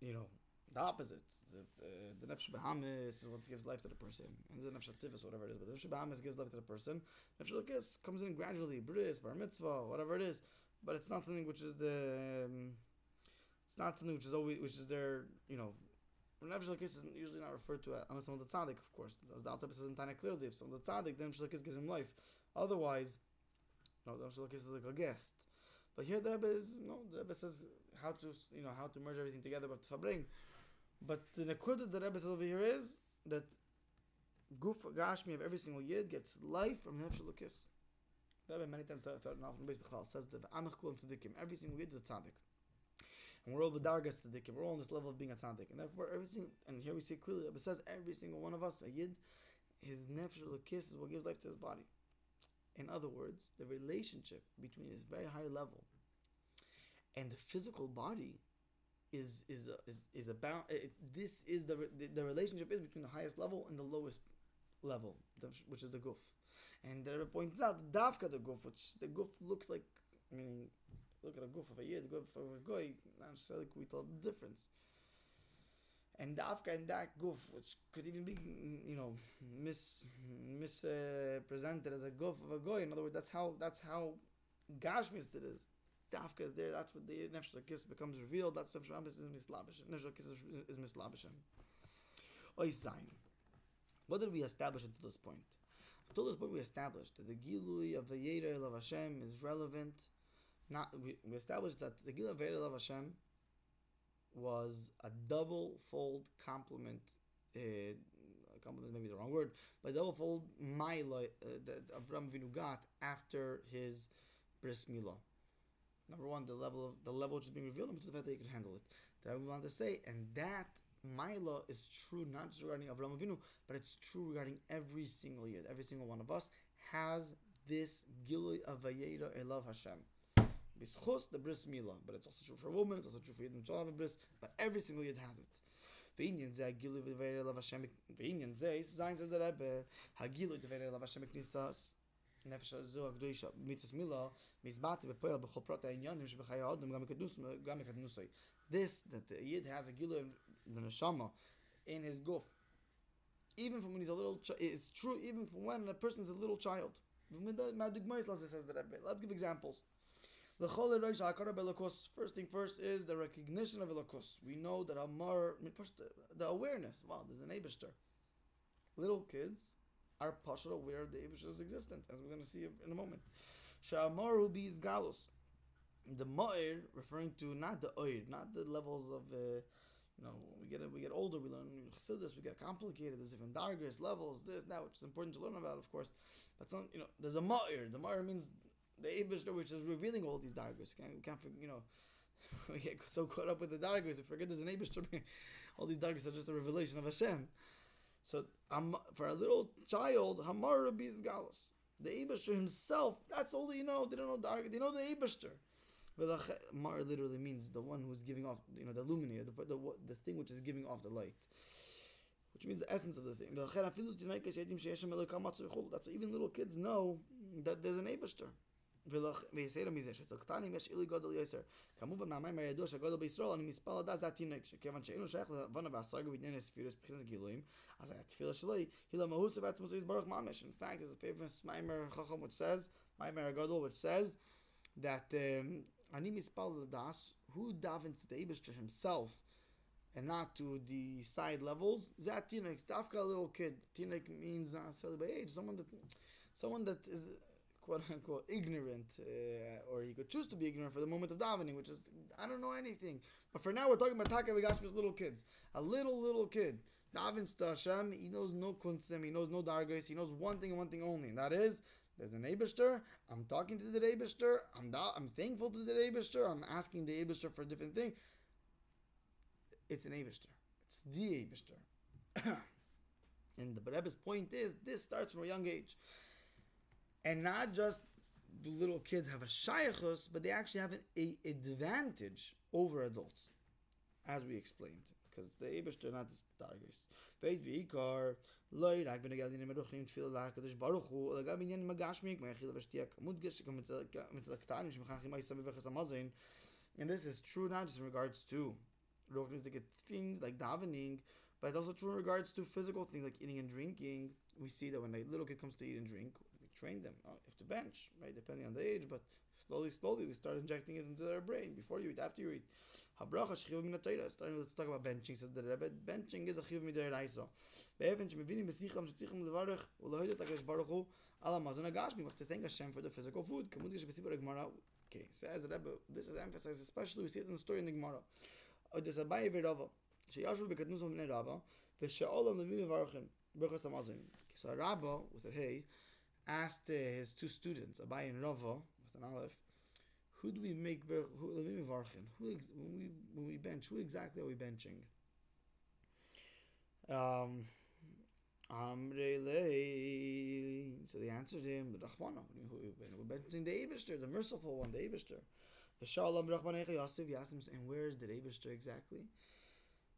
Speaker 1: the opposite. The nefesh behamis is what gives life to the person, and the nefesh tivus, whatever it is. But the nefesh behamis gives life to the person. Nefesh l'kis comes in gradually, bris, bar mitzvah, whatever it is. But it's not something which is it's not something which is there. Nefesh l'kis is usually not referred to unless someone's a tzaddik, of course. As the Alter says in Tanya clearly, if someone's a tzaddik, then nefesh l'kis gives him life. Otherwise, no, the nefesh l'kis is like a guest. But here the Rebbe says how to merge everything together with fabring. But the nekud that the Rebbe says over here is that guf gashmi of every single yid gets life from nefesh l'kis. The Rebbe many times says that every single yid is a tzaddik. And we're all b'dargas tzaddikim. We're all on this level of being a tzaddik. And therefore, and here we see clearly, it says every single one of us, a yid, his nefesh l'kis is what gives life to his body. In other words, the relationship between his very high level and the physical body is about. This is the relationship is between the highest level and the lowest level, which is the guf. And the Rebbe points out dafka the guf, which the guf looks like. Look at a guf of a yid, the guf of a goy, not necessarily can we tell the difference. And dafka in that guf, which could even be, mispresented as a guf of a goy. In other words, that's how gashmis it is. dafka there. That's what the nefesh kiss becomes revealed. That's what is mislabish. Nefesh kiss is mislabishim. Oy sign. What did we establish until this point? Until this point, we established that the Gilui of Vayera of Hashem is relevant. We established that the Gilui of Vayera of Hashem was a double-fold compliment. Compliment maybe the wrong word, but double-fold mila that Avraham Avinu got after his bris milah. Number one, the level which is being revealed. Number two, the fact that he could handle it. That we want to say, and that Mila is true not just regarding Avraham Avinu, but it's true regarding every single yid. Every single one of us has this Gilui of Vayera Elav Hashem. Bischus the bris milah, but it's also true for women. It's also true for yid and child of bris. But every single yid has it. V'inyan zeh Gilui of Vayera Elav Hashem. V'inyan zeh Zayin says the Rebbe Hagilui of Vayera Elav Hashem knisas nefesh hazu hagdosha mitzvos milah mizbati bepoel b'chol prata inyanim shebechaya adam gam ekadnusay. This that the yid has a Gilui the neshama in his guf, even from when he's a little it's true even from when a person is a little child. Let's give examples. First thing first is the recognition of Elokus. We know that the awareness. Wow, there's an Eibishter. Little kids are partial aware of the Eibishter's existence, as we're going to see in a moment. Sha'amaru bis galus. The ma'ir, referring to not the oir, not the levels of we get older, we learn chassidus, we get complicated. There's different dargos, levels, this, that, which is important to learn about, of course. But some, there's a ma'ir. The ma'ir means the Eibishter, which is revealing all these dargos. We can't we get so caught up with the dargos, we forget there's an Eibishter. All these dargos are just a revelation of Hashem. So for a little child, hamar bis galus, the Eibishter himself. That's all they know. They don't know dargos. They know the Eibishter. Mar literally means the one who's giving off, the illuminator, the thing which is giving off the light, which means the essence of the thing. That's why even little kids know that there's an Eibishter. In fact, there's a famous Maimer Chacham which says that Ani mispal das, who davens to the Eibishter himself and not to the side levels. Zat tinek, dafka a little kid. Tinek means not necessarily by age, someone that is quote unquote ignorant, or he could choose to be ignorant for the moment of davening, which is I don't know anything. But for now, we're talking about Taka Vigashmi's little kids. A little kid davens to Hashem. He knows no kunsim, he knows no dargos, he knows one thing and one thing only, and that is. There's an Eibishter. I'm talking to the Eibishter. I'm thankful to the Eibishter. I'm asking the Eibishter for a different thing. It's an Eibishter. It's the Eibishter. And the Rebbe's point is, this starts from a young age. And not just do little kids have a shayachus, but they actually have an advantage over adults, as we explained. Because it's the Eibishter, not the dargos. Veit v'ikar. לא רק בנגע מרוחים תפילה לקדוש ברוך הוא אלא גם עניין מגשמיק מאכילה ושתייה מודגש מצד הקטנים שמחנכים מייסם וברכס המזון. And this is true not just in regards to things like davening, but it's also true in regards to physical things like eating and drinking. We see that when a little kid comes to eat and drink, we train them. You have to bench, right? Depending on the age, but slowly we start injecting it into their brain before you eat, after you eat. Habracha shchiv min ha-Torah. Starting to talk about benching, says the Rebbe. Benching is a chiv mid'oraisa. Be'efen shemevinim b'sicham shetzichem levarich u'lehodos l'kadosh baruch hu al hamazon hagashmi. We have to thank Hashem for the physical food. Kamudgish b'sipur Gemara. Okay, says the Rebbe. This is emphasized, especially we see it in the story in the Gemara. Odes Abaye v'Rava sheyashu b'kadnusom b'nei Rava v'she'olam levim mevarchin b'rachas hamazon. So Rabba with a hey asked his two students Abaye and Rava with an aleph. Who do we make? When we bench, who exactly are we benching? So they answered him, the Rachmana. We're benching the Eibishter, the merciful one, the Eibishter. The Shalom Rachmana Yosef. He asked him, and where is the Eibishter exactly?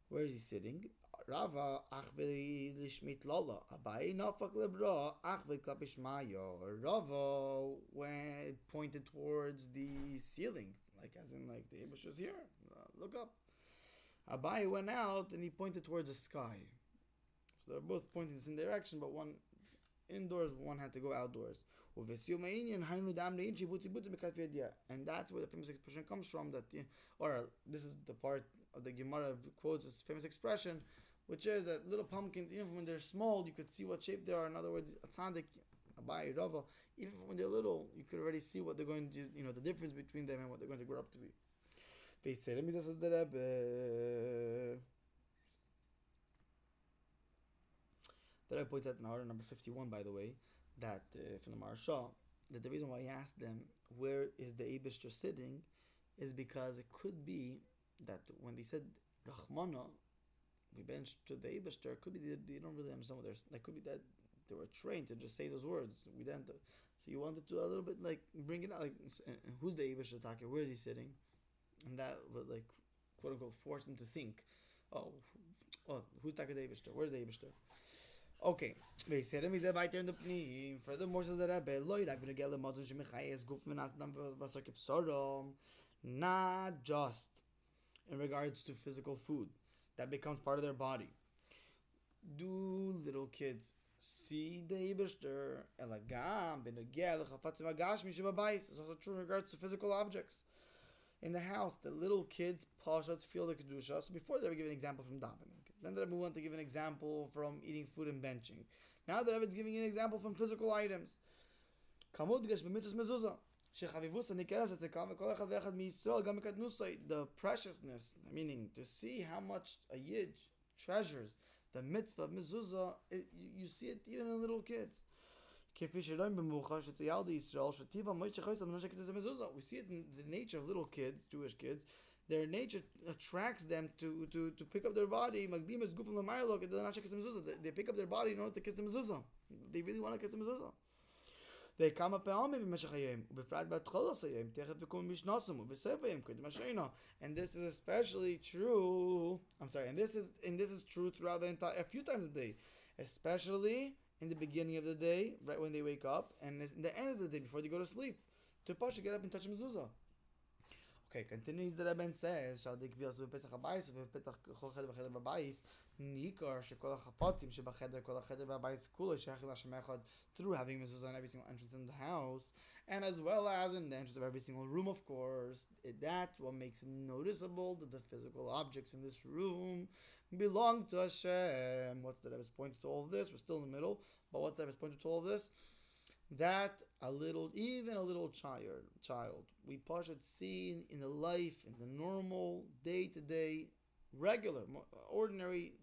Speaker 1: Where is he sitting? Rava achvei lishmit lala. Abai nafak lebra achvei klapishmayo. Rava went pointed towards the ceiling, like as in like the Eibishter's here. Look up. Abai went out and he pointed towards the sky. So they're both pointing in the same direction, but one indoors, one had to go outdoors. And that's where the famous expression comes from. This is the part of the Gemara quotes this famous expression, which is that little pumpkins, even when they're small, you could see what shape they are. In other words, a tzaddik, a bayi, rava, even when they're little, you could already see what they're going to, the difference between them and what they're going to grow up to be. Vayera says the Rebbe. The Rebbe points out in order number 51, by the way, that from the Maharsha, that the reason why he asked them where is the Eibishter sitting is because it could be that when they said Rachmana, we benched to the Eibishter, it could be they don't really understand what they're. It could be that they were trained to just say those words. We didn't. So you wanted to a little bit like bring it out, like who's the Eibishter Taka? Where is he sitting? And that would like quote unquote force them to think, who's Taka the Eibishter? Where's the Eibishter? Okay. Furthermore, says the Rebbe, not just in regards to physical food that becomes part of their body. Do little kids see the Eibishter? It's also true in regards to physical objects. In the house, the little kids pashat feel the kedusha. So before they were given an example from davening. Then the Rebbe wanted to give an example from eating food and benching. Now the Rebbe is giving an example from physical items. The preciousness, meaning to see how much a yid treasures the mitzvah of mezuzah, you see it even in little kids. We see it in the nature of little kids, Jewish kids. Their nature attracts them to pick up their body. They pick up their body in order to kiss the mezuzah. They really want to kiss the mezuzah. They come up and this is especially true. And this is true throughout the entire, a few times a day, especially in the beginning of the day, right when they wake up, and in the end of the day before they go to sleep, to pasha get up and touch mezuzah. Okay, continues the Rebbe and says, through having mezuzah in every single entrance in the house, and as well as in the entrance of every single room, of course. That's what makes it noticeable that the physical objects in this room belong to Hashem. What's the Rebbe's point to all of this? We're still in the middle, but what's the Rebbe's point to all of this? That even a little child, we should see in the life, in the normal, day-to-day, regular, ordinary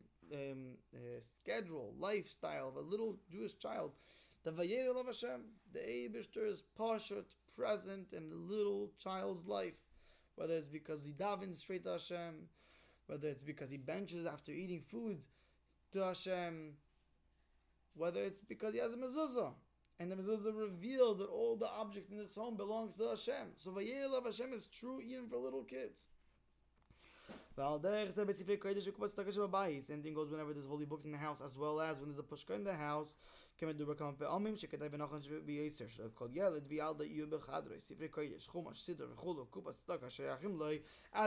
Speaker 1: schedule, lifestyle of a little Jewish child, the Vayera of Hashem, the Eibishter is pashut, present in the little child's life, whether it's because he davens straight to Hashem, whether it's because he benches after eating food to Hashem, whether it's because he has a mezuzah, and the mezuzah reveals that all the objects in this home belongs to Hashem. So Vayera of Hashem is true even for little kids. Same thing goes whenever there's holy books in the house, as well as when there's a pushka in the house. As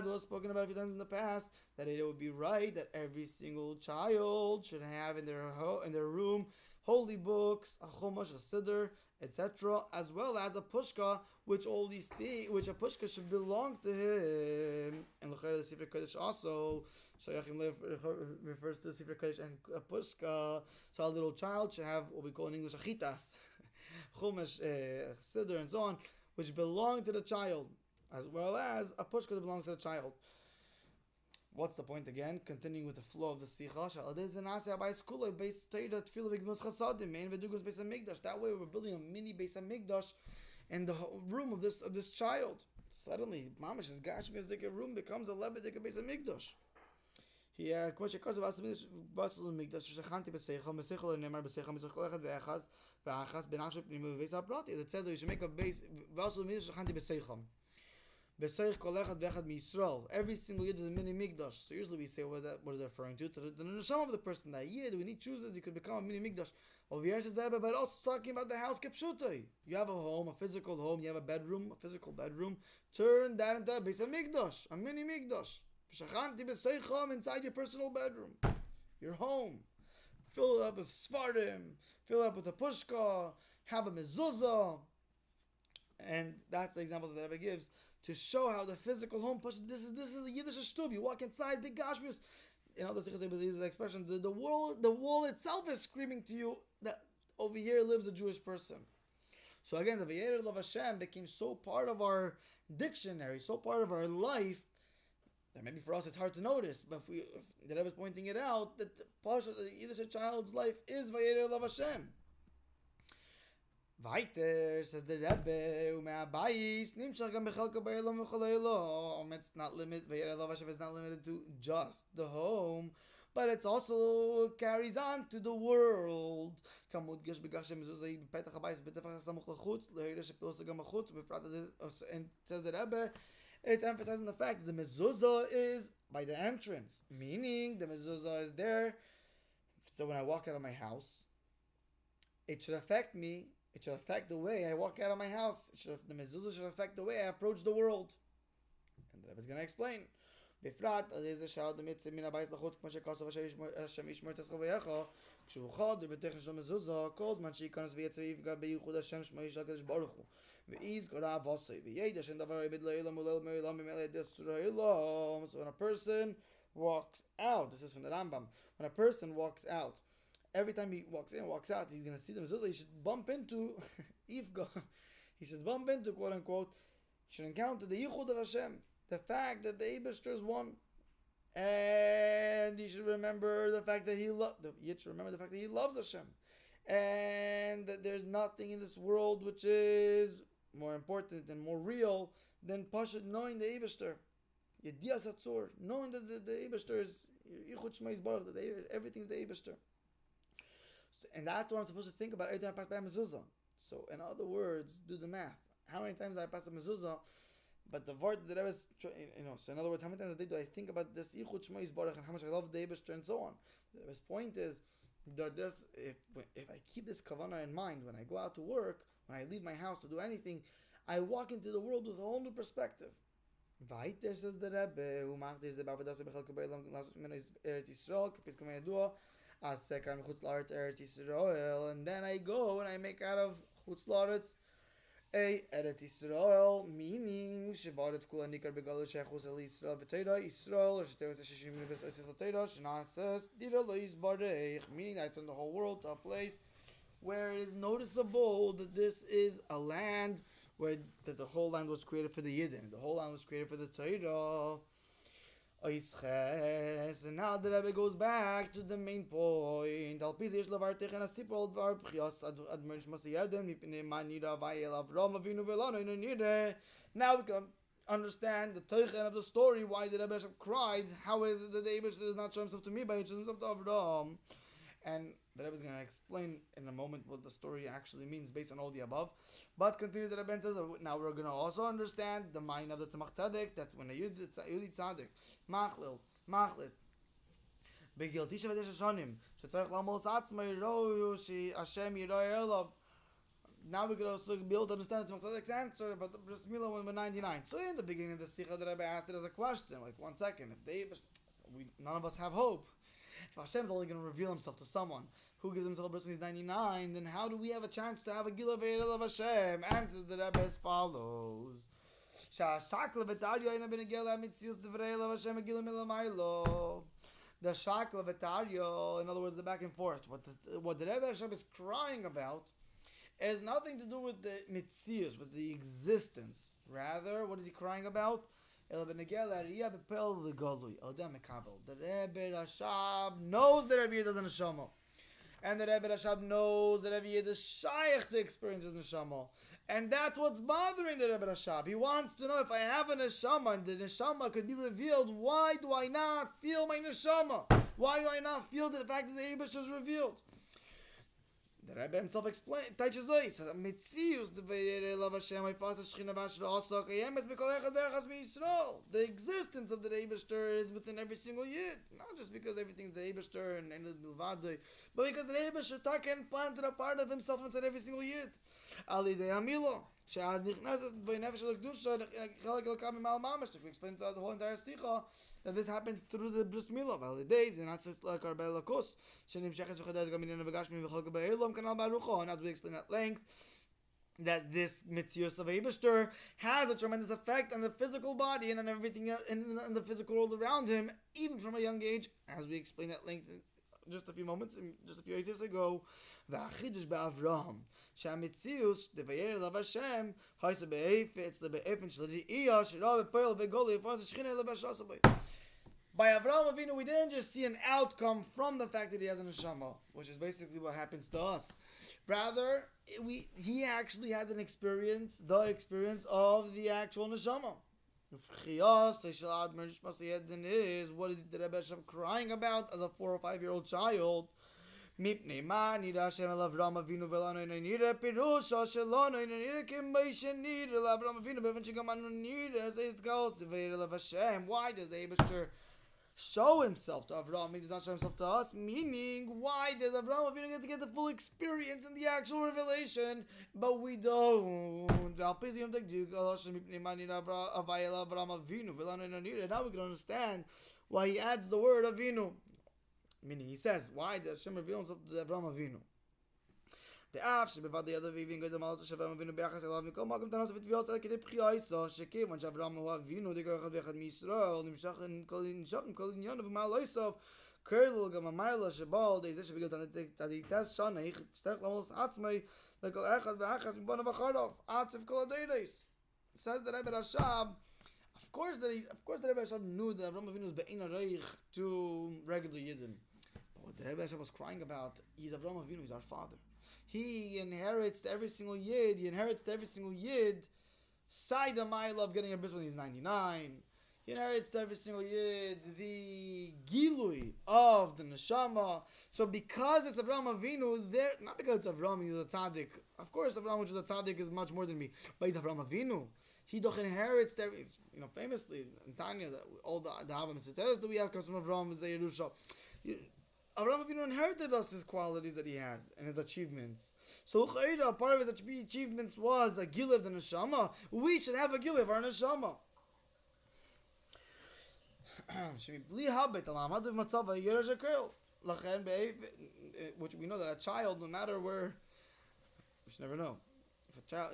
Speaker 1: was spoken about a few times in the past, that it would be right that every single child should have in their room holy books, a chumash, a siddur, etc., as well as a pushka, which all these things, which a pushka should belong to him. And the Sifrei Kodesh also, Shayachim refers to Sifrei Kodesh and a pushka. So a little child should have what we call in English achitas, chumash, siddur, and so on, which belong to the child, as well as a pushka that belongs to the child. What's the point again? Continuing with the flow of the Sikha. That way we're building a mini Beis HaMikdash in the room of this child. Suddenly, Mamash's Gashmiyazdik room becomes a Lebedik Beis HaMikdash. It says that we should make a base. Every single yid is a mini migdash. So usually we say what is that referring to? The neshama of the person. That yid, when he chooses, he could become a mini migdash. Vayera says that, but also talking about the house kipshutai. You have a home, a physical home. You have a bedroom, a physical bedroom. Turn that into a base of migdash, a mini migdash. Inside your personal bedroom, your home. fill it up with svardim, fill it up with a pushka, have a mezuzah. And that's the examples that the Rebbe gives to show how the physical home, this is a Yiddish shtub. You walk inside, big gashmius. In other sikhs, they use the expression, the wall itself is screaming to you that over here lives a Jewish person. So again, the Vayera of Hashem became so part of our dictionary, so part of our life, that maybe for us it's hard to notice, but if the Rebbe is pointing it out, that the Yiddish child's life is Vayera of Hashem. Weiter says the Rebbe, it's not limited. Vayera of Hashem is not limited to just the home, but it also carries on to the world. And says the Rebbe, it's emphasizing the fact that the mezuzah is by the entrance, meaning the mezuzah is there. So when I walk out of my house, it should affect me. It should affect the way I walk out of my house. The mezuzah should affect the way I approach the world. And the Rebbe is going to explain. בפרט, על איזה שעה דמית מן הבית לחוץ, כמו שכסף השם ישמור את חווייך, כשהוא חד ובטכן של המזוזה, כל זמן שייכנס ויצא ויפגע בייחוד השם שמו איש הקדוש ברוך הוא. ואיז קורא ועושה, וידע שאין דבר עבד לעולם ולעולם ממילא ידי עולם. So when a person walks out, this is from the Rambam, when a person walks out, every time he walks in, walks out, he's going to see the mezuzah, he should bump into, he should bump into, quote unquote, he should encounter the yichud of Hashem. The fact that the Eibishter is one, and you should remember the fact that you should remember the fact that he loves Hashem, and that there's nothing in this world which is more important and more real than Pashat knowing the Eibishter, Yedias Hatzor, knowing that the Eibishter is Yichud Shmais Baruch, that everything's the Eibishter. So, and that's what I'm supposed to think about every time I pass by a mezuzah. So, in other words, do the math. How many times do I pass a mezuzah? But the word that I was, so in other words, how many times a day do I think about this Yichud Shmais Baruch and how much I love the Eibishter and so on? The point is that if I keep this kavanah in mind when I go out to work, when I leave my house to do anything, I walk into the world with a whole new perspective. Weiter says the Rebbe, and then I go and I make out of Chutz La'aretz Eretz Yisrael, meaning Shevaretz Kula Nikar Begalu Shechus El Yisrael V'Teira Yisrael, or Shetevus Shishim Yibes Esis L'Teira, Shnases Dira Lo Yisbarech, meaning I turn the whole world to a place where it is noticeable that this is a land that the whole land was created for the Yidden, the whole land was created for the Torah. And now the Rebbe goes back to the main point. Now we can understand the teichen of the story, why the Rebbe Rashab cried. How is it that the Eibishter does not show himself to me, but he shows himself to Avram? And the Rebbe is going to explain in a moment what the story actually means based on all the above. But continues the Rebbe and says, now we're going to also understand the mind of the Tzemach Tzedek, that when a Yudi Tzaddik, Machlit, Begil Tisha V'Tesha Shonim, Shetzarech Lamos Atzma Yiroyu Shi Hashem Yiroy Erlov. Now we could also be able to understand the Tzemach Tzedek's answer about the Bris Milah 199. So in the beginning of the Sikha, the Rebbe asked it as a question, like 1 second, none of us have hope. If Hashem is only going to reveal himself to someone who gives himself a bris when he's 99, then how do we have a chance to have a Gila Vayera of Hashem? Answers the Rebbe as follows. The shakla v'taryo, in other words, the back and forth. What the Rebbe Rashab is crying about has nothing to do with the mitzius, with the existence. Rather, what is he crying about? The Rebbe Rashab knows that every Yid is a neshama, and the Rebbe Rashab knows that every Yid is shaykh to experience his neshama, and that's what's bothering the Rebbe Rashab. He wants to know, if I have a neshama and the neshama could be revealed, why do I not feel my neshama? Why do I not feel the fact that the Eibush is revealed? The Rebbe himself explains, the existence of the Eibishter is within every single Yid, not just because everything's the Eibishter and the Milvadoi, but because the Eibishter and planted a part of himself inside every single Yid. Ali de Amilo. Shaz nichnases by nefesh lekdusha chelek elkam mal mamash. We explained throughout the whole entire sicha that this happens through the bris milah holidays, and that's like our malchus. Shenim sheches v'chadaz gamin nevagashmi v'chalka be'elam kanal barucha. And as we explained at length, that this mitzvah of Eibishter has a tremendous effect on the physical body and on everything in the physical world around him, even from a young age, as we explained at length just a few years ago. V'achidush be'Avraham she'amitzius the Vayera of Hashem ha'isa be'efetz lebe'efen sh'l'ri'iyah sh'ra be'poel ve'goli v'fas sh'chinei lebe'shasabay. By Avraham Avinu, we didn't just see an outcome from the fact that he has an neshama, which is basically what happens to us. Rather, he actually had the experience of the actual neshama. Is what is the Rebbe Rashab crying about as a 4 or 5 year old child? Why does the Eibishter show himself to Avraham? He does not show himself to us. Meaning, why does Avraham Avinu get to get the full experience in the actual revelation, but we don't? Now we can understand why he adds the word Avinu. Meaning, he says, why does Hashem reveal himself to Avraham Avinu? The Af shebevad the other viving good the malchus Avraham Avinu be'achas elav mikol makom tanos v'tvios el kedei b'chia isa shekevan Avraham hu Avinu degor echad v'echad miYisrael nimshach kol inyan v'mal oisav kerl gam amayla shebal deizeh shebegil tadik tes shana ich shtech lamos atzmei lekol echad v'achas mibana v'charav atziv kol adeides. Says the Rebbe Rashab. Of course, the Rebbe Rashab knew that Avraham Avinu was be'in areich to regular Yidden. But what the Rebbe Rashab was crying about, he's Avraham Avinu, he's our father. He inherits every single Yid. Side the mile of getting a bris when he's 99. He inherits every single Yid the Gilui of the Neshama. So because it's Avraham Avinu, not because it's Avraham, he's a tzaddik. Of course, Avraham, which is a tzaddik, is much more than me. But he's Avraham Avinu. He doch inherits every, famously in Tanya, all the Hava Mitzvahs that we have comes from Avraham Vayera. Avraham Avinu inherited us his qualities that he has and his achievements. So part of his achievements was a gil of the neshama. We should have a gil of our neshama. Which we know that a child, no matter where, we should never know. If a child,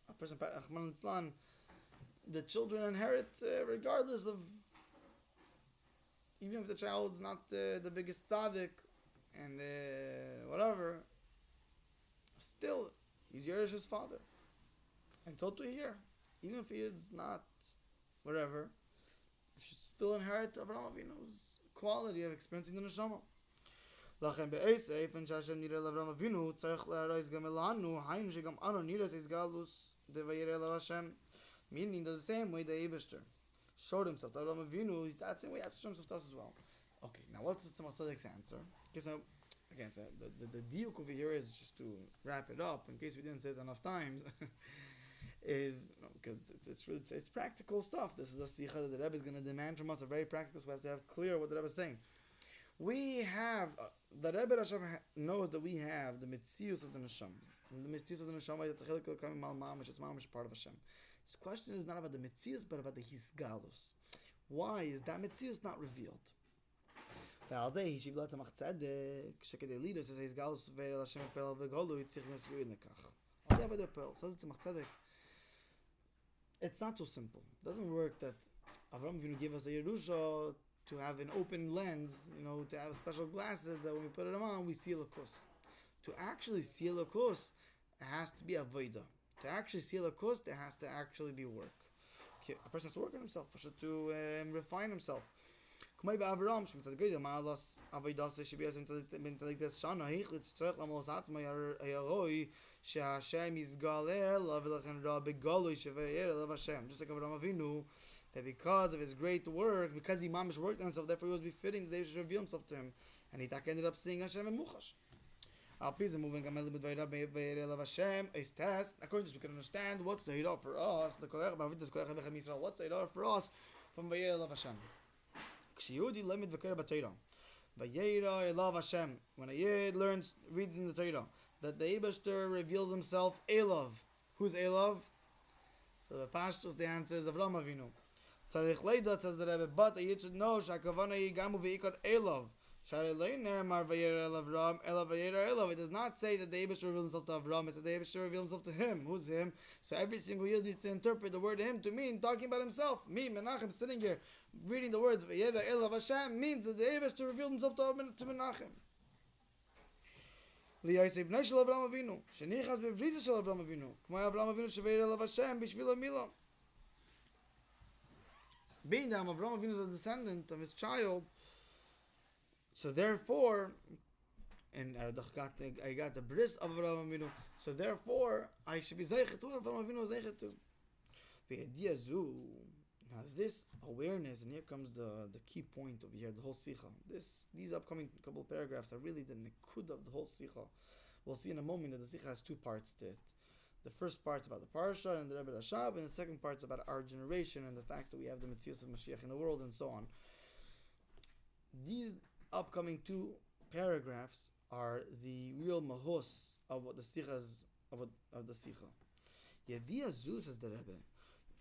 Speaker 1: a person, the children inherit regardless of. Even if the child is not the biggest tzaddik and whatever, still, he's Yeresh's father. And so to here, even if he is not whatever, you should still inherit Avraham Avinu's quality of experiencing the neshama. Lachem be'esef, and Hashem nideh l'Avraham Avinu, tzarech le'arais gam elanu, hainu shegam anu nideh izgalus de Vayera Hashem. Meaning that the same way the Eibishter showed himself to Avraham Avinu, that same way he has to show himself to us as well. Okay, now what's the Tzemach Tzedek's answer? Because again, the deal over here is just to wrap it up, in case we didn't say it enough times, is because it's practical stuff. This is a sicha that the Rebbe is going to demand from us, a very practical, so we have to have clear what the Rebbe is saying. We have, the Rebbe Rashab knows that we have the mitzius of the neshama. The mitzius of the neshama is it's mamash part of Hashem. This question is not about the mitzius, but about the hisgalus. Why is that mitzius not revealed? Says it's not so simple. It doesn't work that Avraham Avinu gave us a Yerusha to have an open lens, to have special glasses that when we put it on, we see a lakus. To actually see a lakus, it has to be a voida. To actually see a lakus, there has to actually be work. Okay, a person has to work on himself, to refine himself. Kumay be'Avraham, Shem tzad goyda, ma'alas avodas she'biyas intellect des shana, hichlitz tzorech lamos atzma yaroi, she'Hashem yizgaleh lav v'lechen ra begoloi she'vayera lav Hashem. Just like Avraham Avinu, that because of his great work, because he mamish worked on himself, therefore he was befitting that they should reveal himself to him. And he ended up seeing Hashem and Muchash. According to this, we can understand what's the Hira for us. What's the Hira for us from Vayera Lav Hashem? Vayera Lav Hashem. When a Yid reads in the Torah, that the Eibashter revealed himself Elov. Who's Elov? So the Pashtus, the answer is Avraham Avinu. Tzarich Leida, says the Rebbe, but a Yid should know Shakavana Yigamu Ve'ikar Elov. It does not say that the Eibashter revealed himself to Avraham, it says the Eibashter revealed himself to him. Who's him? So every single Yid needs to interpret the word him to mean talking about himself. Me, Menachem, sitting here reading the words Vayera Elav Hashem means that the Eibashter revealed himself to Menachem. Liyosef Bnei Shel Avraham Avinu, Shenichas Bevriza Shel Avraham Avinu, K'may Avraham Avinu Shevayera Elav Hashem B'shvil HaMilah. Being that Avraham Avinu is a descendant of his child, so therefore, and I got the bris of Avraham Avinu, so therefore I should be zeichet to Avraham Avinu zeichet to. The idea has this awareness, and here comes the key point over here, the whole sikha. These upcoming couple of paragraphs are really the nekud of the whole sikha. We'll see in a moment that the sikha has two parts to it. The first part's about the parsha and the Rebbe Rashab, and the second part's about our generation and the fact that we have the Metzius of Mashiach in the world and so on. These upcoming two paragraphs are the real mahus of what the sikha is, of the sikha. Yediyah Zu, says the Rebbe,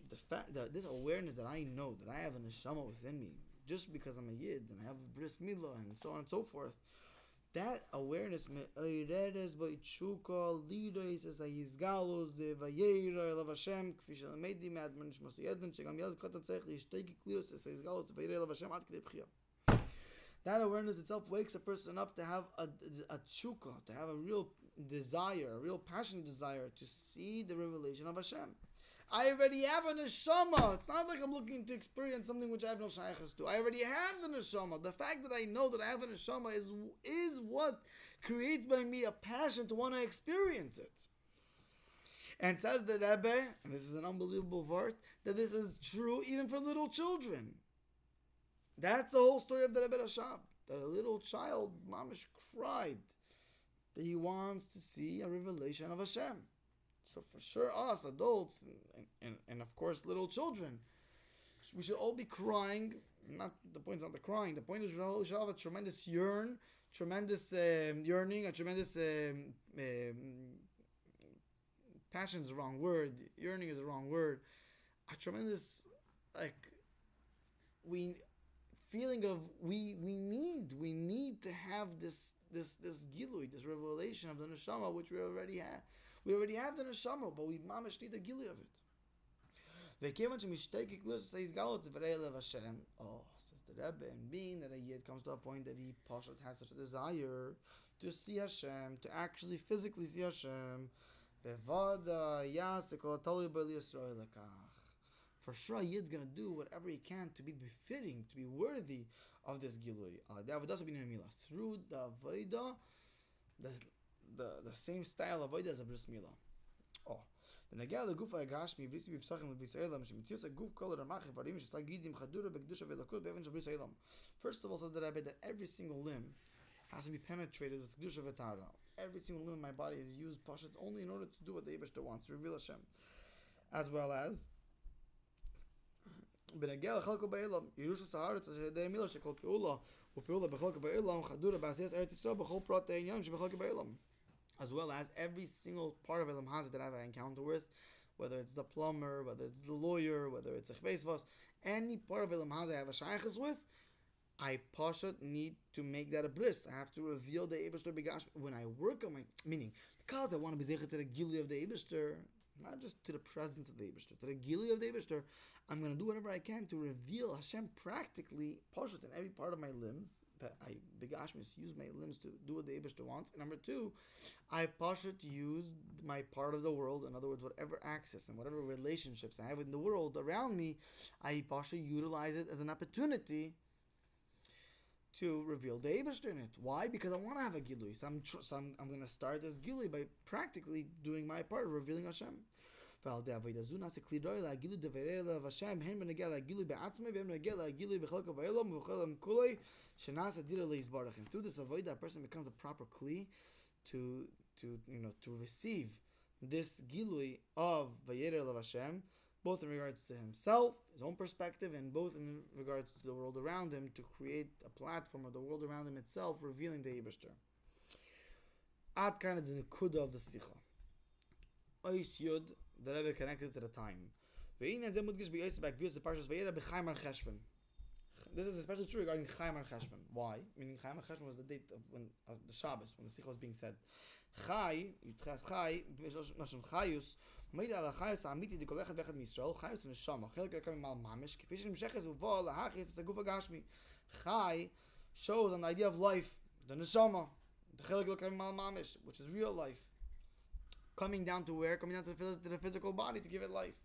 Speaker 1: the fact that this awareness that I know that I have a neshama within me, just because I'm a yid and I have a bris milah and so on and so forth, that awareness me'oireres b'itshuka lidois as ha'yizgalos de Vayera elav Hashem k'fi she'lamedi me'adman nishmos yedin shegam yad katan tzarich lishtegi klios as ha'yizgalos de Vayera elav Hashem ad k'dei b'chia. That awareness itself wakes a person up to have a tshuka, to have a real desire, a real passionate desire to see the revelation of Hashem. I already have a neshama. It's not like I'm looking to experience something which I have no shaykhs to. I already have the neshama. The fact that I know that I have a neshama is what creates by me a passion to want to experience it. And says the Rebbe, and this is an unbelievable verse, that this is true even for little children. That's the whole story of the Rebbe Rashab. That a little child, mamish, cried that he wants to see a revelation of Hashem. So for sure, us adults and of course little children, we should all be crying. Not the point's not the crying. The point is we should have a tremendous tremendous yearning, a tremendous passion is the wrong word. Yearning is the wrong word. A tremendous feeling of we need to have this gilui, this revelation of the neshama, which we already have. We already have the neshama, but we mamish need the gilui of it. Oh, says the Rebbe, and being that a yid comes to a point that he has such a desire to see Hashem, to actually physically see Hashem, for sure, a yid's gonna do whatever he can to be befitting, to be worthy of this gilui. Through the avodah, the same style of avodah as a bris milah. Oh, the nagel the guf agashmi bris b'vsachim b'Yisraelam shemitzius a guf kol ramachim varim shestagidim chadura b'kedusha v'elakut be'evan shel bris Yisraelam. First of all, says the Rebbe that every single limb has to be penetrated with kedusha v'tara. Every single limb in my body is used pashat only in order to do what the Eibashter wants, to reveal Hashem, as well as. בנגיע לחלקו באילם, ירוש הארץ אשר ידי מילה שכל פעולה ופעולה בחלקו באילם חדורה בעשיית ארץ ישראל בכל פרט העניין שבחלקו באילם. As well as every single part of Elam Hazard that I have an encounter with, whether it's the plumber, whether it's the lawyer, whether it's a chveisvos, any part of Elam Hazard I have a shaykhs with, I pashat need to make that a bris. I have to reveal the Eibashter begash when I work on my meaning, because I want to be zeichet to the gili of the Eibashter, not just to the presence of the Eibashter, to the gili of the Eibashter. I'm going to do whatever I can to reveal Hashem practically, pashat in every part of my limbs. That I begashmis use my limbs to do what the Eibashter wants. And number two, I pashat use my part of the world. In other words, whatever access and whatever relationships I have in the world around me, I pashat utilize it as an opportunity to reveal the Eibashter in it. Why? Because I want to have a gilui. So I'm going to start this gilui by practically doing my part, revealing Hashem. And through this avodah, a person becomes a proper kli to receive this gilui of Vayera of Hashem, both in regards to himself, his own perspective, and both in regards to the world around him, to create a platform of the world around him itself, revealing the Eibashter. Ad kind of the nekuda of the Sikha. Ois Yud, the Rebbe connected to the time. This is especially true regarding Chaimar Cheshvan. Why? Meaning Chaimar Cheshvan was the date of when the Shabbos, when the Sikha was being said. Chai, Yutchas Chai, Nashon Chayus, Meida ala Chayus Amiti de Kolechat Vechat Misrael, Chayus and Shama, Chelik Rekam Mal Mamish, Kifishim Sheches Uval, Lahachis, Sagufa Gashmi. Chai shows on the idea of life, the Neshama, the Chelik Rekam Mal Mamish, which is real life. Coming down to where? Coming down to the physical body to give it life.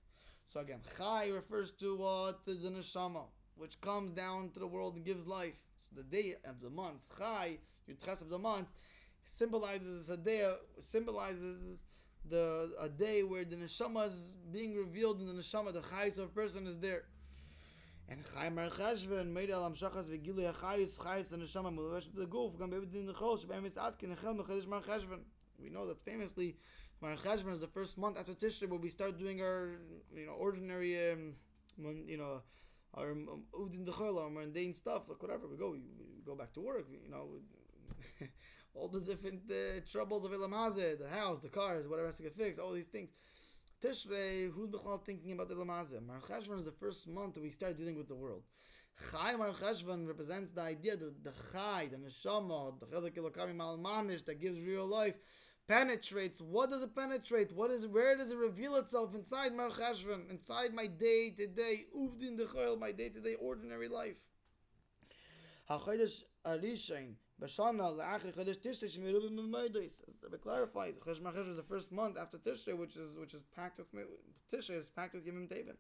Speaker 1: So again, Chai refers to what? The Neshama, which comes down to the world and gives life. So the day of the month, Chai, Yutchas of the month, symbolizes a day where the neshama is being revealed in the neshama, the chayus of a person is there. And Chaimar Cheshvan made al amshachas v'gilui hachayus chayus the neshama mulavesh the guf gam be'evidin the chol shebem is asking echel mechadesh Mar Cheshvan. We know that famously Mar Cheshvan is the first month after Tishrei where we start doing our ordinary our uvdin dechol, our mundane stuff, like whatever. We go back to work. All the different troubles of Elam Hazeh, the house, the cars, whatever has to get fixed, all these things. Tishrei, who's b'chlal thinking about Elam Hazeh? Mar Cheshvan is the first month that we start dealing with the world. Chai Mar Cheshvan represents the idea that the Chai, the Neshama, the Chelik Elokami Mal Mamish that gives real life, penetrates. What does it penetrate? Where does it reveal itself inside Mar Cheshvan? Inside my day-to-day, uvdin dechol, my day-to-day ordinary life. HaChodesh Arishain, Bashana, La'achri Chodesh Tishrei, Shemiru b'Memodos. As the Rebbe clarifies, Chodesh Mar Cheshvan is the first month after Tishrei, which is packed with Tishrei is packed with Yemim Tevin.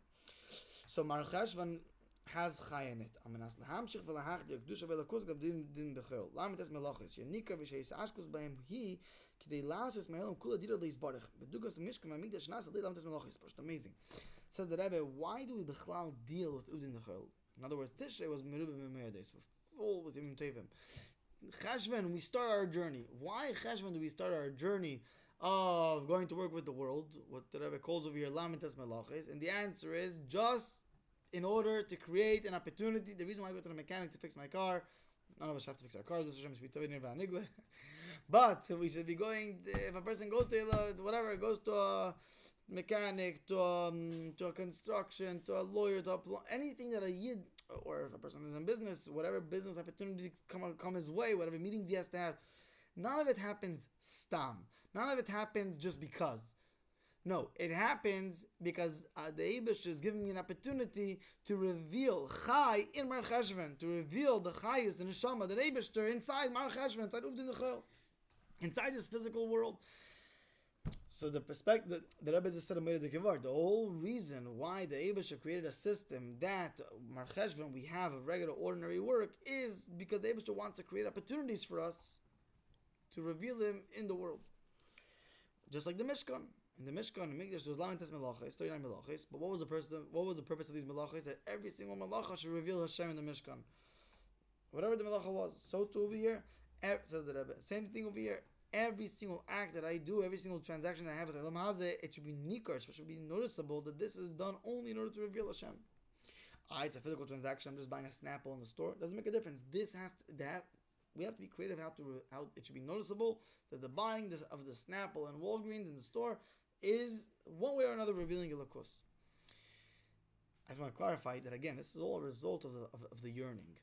Speaker 1: So Mar Cheshvan has Chai in it. Amenas lahamshich v'lahachdi kedusha v'lakus gab din bechol. Lamites malchus. Yenikar v'sheis ashkus b'hem hi kidei lasus mehelam kula dira leisbarich. Bedugos mishkan ma'migdash nas alei lamites malchus. It's amazing. Says the Rebbe, why do we bechlal deal with udin bechol? In other words, Tishrei was merubah b'meyados, full with Yemim Tevim. Cheshvan, we start our journey. Why Cheshvan do we start our journey of going to work with the world? What the Rebbe calls over here lamites malchus. And the answer is just in order to create an opportunity. The reason why I go to the mechanic to fix my car, none of us have to fix our cars, but we should be going, if a person goes to goes to a mechanic, to a construction, to a lawyer, anything that a yid, or if a person is in business, whatever business opportunities come his way, whatever meetings he has to have, none of it happens stam. None of it happens just because. No, it happens because the Eibush is giving me an opportunity to reveal Chai in Mar Cheshvan, to reveal the Chayus, the Neshama, the Eibush inside Mar Cheshvan, inside Uvdin Dechol, inside this physical world. So the perspective, the Rebbe just said the whole reason why the Eibush created a system that Mar Cheshvan we have of regular ordinary work is because the Eibush wants to create opportunities for us to reveal Him in the world. Just like the Mishkan. In the Mishkan, in Mikdash, there was lamites malachos, 39 malachos. But what was the purpose of these malachos? That every single malacha should reveal Hashem in the Mishkan. Whatever the malacha was. So too over here, says the Rebbe. Same thing over here. Every single act that I do, every single transaction I have with Elam Hazeh, it should be nikar, it should be noticeable that this is done only in order to reveal Hashem. It's a physical transaction. I'm just buying a Snapple in the store. It doesn't make a difference. We have to be creative how it should be noticeable that the buying of the Snapple and Walgreens in the store is one way or another revealing a malchus. I just want to clarify that again, this is all a result of the yearning.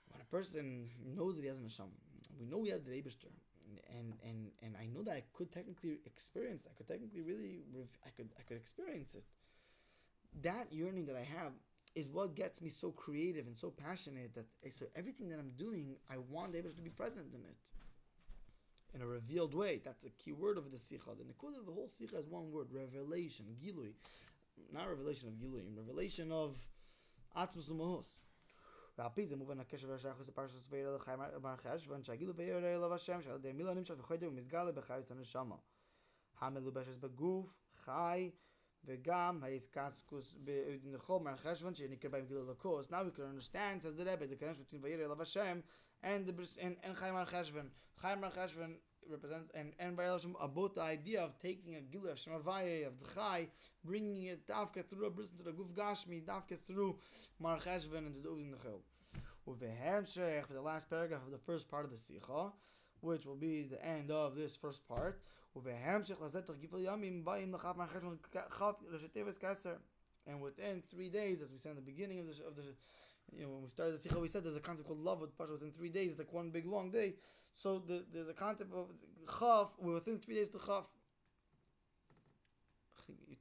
Speaker 1: When a person knows that he has an Hashem, we know we have the Eibishter, and I know that I could technically experience that. I could experience it. That yearning that I have is what gets me so creative and so passionate that so everything that I'm doing, I want the Eibishter to be present in it. In a revealed way. That's the key word of the Sikha. The Nekuda of the whole Sikha is one word, revelation, Gilui. Not revelation of Gilui, revelation of Atzmus Umahos. V'alpiz, move on a kesher v'ashachos the Parshas Vayera l'chayim Mar Cheshvan, shagilu Vayera elav Hashem, shal dei mila nimshal v'choyde v'mizgale b'chayis ha-neshama. Hamelu b'eshes b'guf, chai, v'gam, ha'yiskatzkus b'udin l'chol Mar Cheshvan, she'nikir b'ayim gilu l'kos. Now we can understand, says the Rebbe, the connection between Vayera elav Hashem and Chai Mar Cheshvan. Chai Mar Cheshvan represents and Vayera Hashem are both the idea of taking a Gilu of Shem Havaya, of the Chai, bringing it dafka through a person to the Guf Gashmi, dafka through Mar Cheshvan and to the Uvdin Dechol. Uvehemshech, for the last paragraph of the first part of the Sikha, which will be the end of this first part. And within 3 days, as we said in the beginning of the when we started the Sikha, we said there's a concept called love with Pasha. Within 3 days, it's like one big long day. So there's a concept of Chaf, within 3 days to Chaf.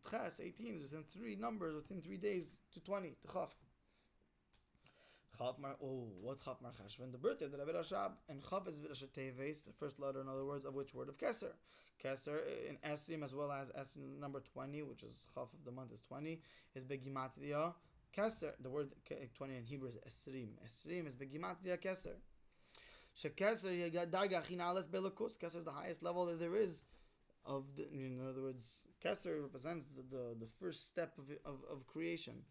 Speaker 1: Ches 18 is within 3 numbers, within 3 days to 20 to Chaf. What's Chaf Mar Cheshvan? The birthday of the Rebbe Rashab, and Chaf is Teves, the first letter, in other words, of which word of Keser. Keser in Esrim as well as Esrim number 20, which is Chaf of the month is 20, is Begimatria Keser. The word 20 in Hebrew is Esrim. Esrim is Begimatria Keser. Shekeser Darga Chinales Belukus. Keser is the highest level that there is. In other words, Keser represents the first step of creation.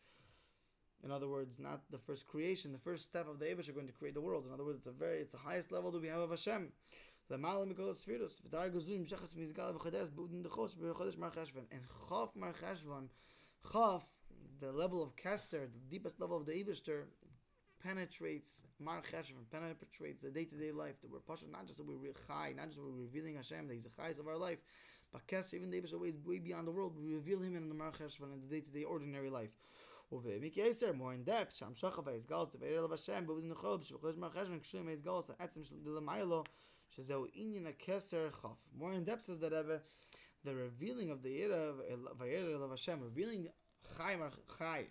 Speaker 1: In other words, not the first creation, the first step of the Eibush are going to create the world. In other words, it's the highest level that we have of Hashem. And Chaf Mar Cheshvan, Chaf, the level of Keser, the deepest level of the Eibush, penetrates Mar Cheshvan, penetrates the day-to-day life. That we're Pasha, not just that we're Chai, not just that we're revealing Hashem, that He's the Chais of our life, but Keser, even the Eibush is way beyond the world. We reveal Him in the Mar Cheshvan, in the day-to-day ordinary life. More in depth, Sham Shachava is Gals, the Vayera of Hashem, but within the Chob, Shebachos Mar Cheshvan, Kshim is Gals, Etzim Shlemaylo, Shezeu Inyan a Keser Chaf. More in depth says the Rebbe, the revealing of the Vayera of Hashem, revealing Chai,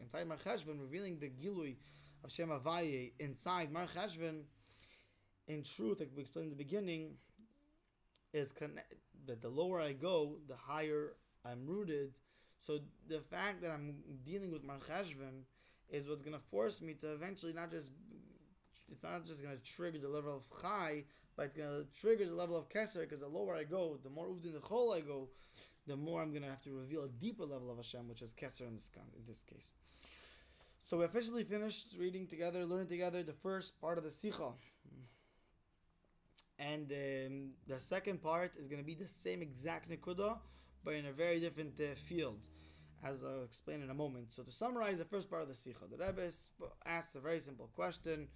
Speaker 1: inside Mar Cheshvan, revealing the Gilui of Shem Havayeh inside Mar Cheshvan, in truth, like we explained in the beginning, is that the lower I go, the higher I'm rooted. So the fact that I'm dealing with Mar Cheshvan is what's going to force me to eventually it's not just going to trigger the level of Chai, but it's going to trigger the level of Keser, because the lower I go, the more Uvd in the Chol I go, the more I'm going to have to reveal a deeper level of Hashem, which is Keser in this case. So we officially finished learning together the first part of the Sikha. And the second part is going to be the same exact Nekudah, but in a very different field, as I'll explain in a moment. So to summarize the first part of the Sikha, the Rebbe asks a very simple question.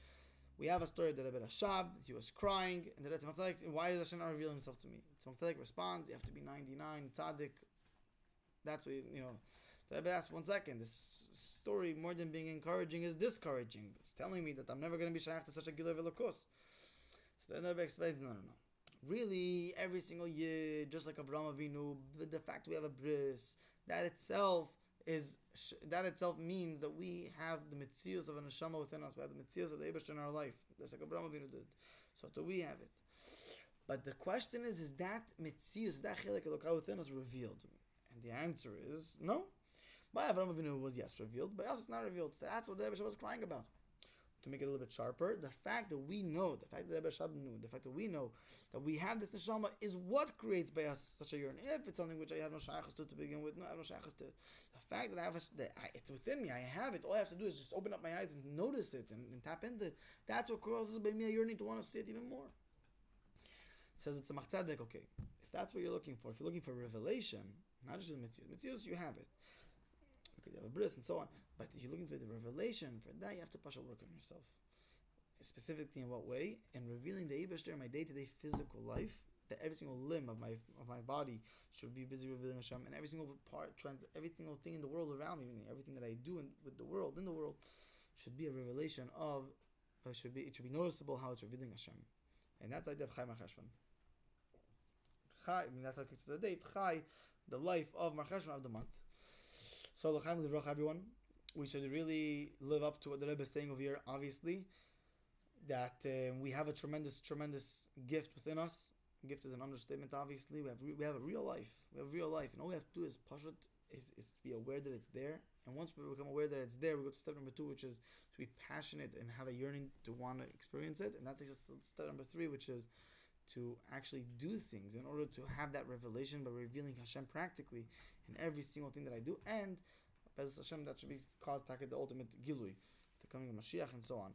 Speaker 1: We have a story of the Rebbe Rashab. He was crying, and the Rebbe Tzaddik, why does Hashem not reveal Himself to me? Tzaddik responds, you have to be 99, Tzaddik. That's what, The Rebbe asks, 1 second, this story, more than being encouraging, is discouraging. It's telling me that I'm never going to be shaykh to such a Gilui Velokus. So then the Rebbe explains, no. Really, every single year, just like Avraham Avinu, the fact we have a bris, that itself means that we have the mitzius of a neshama within us. We have the mitzius of the Eibush in our life, just like Avraham Avinu did. So we have it. But the question is that mitzius, that chilek Elokai within us revealed? And the answer is no. By Avraham Avinu was yes revealed, but else it's not revealed. So that's what the Rebbe was crying about. To make it a little bit sharper, the fact that we know, the fact that Rebbe Rashab knew, the fact that we know that we have this neshama is what creates by us such a yearning. If it's something which I have no shayachas to begin with, no, I have no shayachas to it. The fact that I have it's within me, I have it. All I have to do is just open up my eyes and notice it and tap into it. That's what causes by me a yearning to want to see it even more. Says it's a machtzadek. Okay, if that's what you're looking for, if you're looking for revelation, not just the mitzius, you have it. Because you have a bris and so on. But if you're looking for the revelation, for that you have to pasha work on yourself. Specifically in what way? In revealing the Eibush in my day-to-day physical life, that every single limb of my body should be busy revealing Hashem, and every single part, every single thing in the world around me, everything that I do in the world, should be a revelation of, it should be noticeable how it's revealing Hashem. And that's like the Chai Mar Cheshvan. Chai, that's how it gets to the date. Chai, the life of Mar Cheshvan of the month. So l'chaim l'vrach, everyone. We should really live up to what the Rebbe is saying over here, obviously, that we have a tremendous gift within us. Gift is an understatement, obviously. We have a real life. And all we have to do is to be aware that it's there. And once we become aware that it's there, we go to step number 2, which is to be passionate and have a yearning to want to experience it. And that takes us to step number 3, which is to actually do things in order to have that revelation by revealing Hashem practically in every single thing that I do. And Bez Hashem, that should be caused to the ultimate gilui, the coming of Mashiach and so on.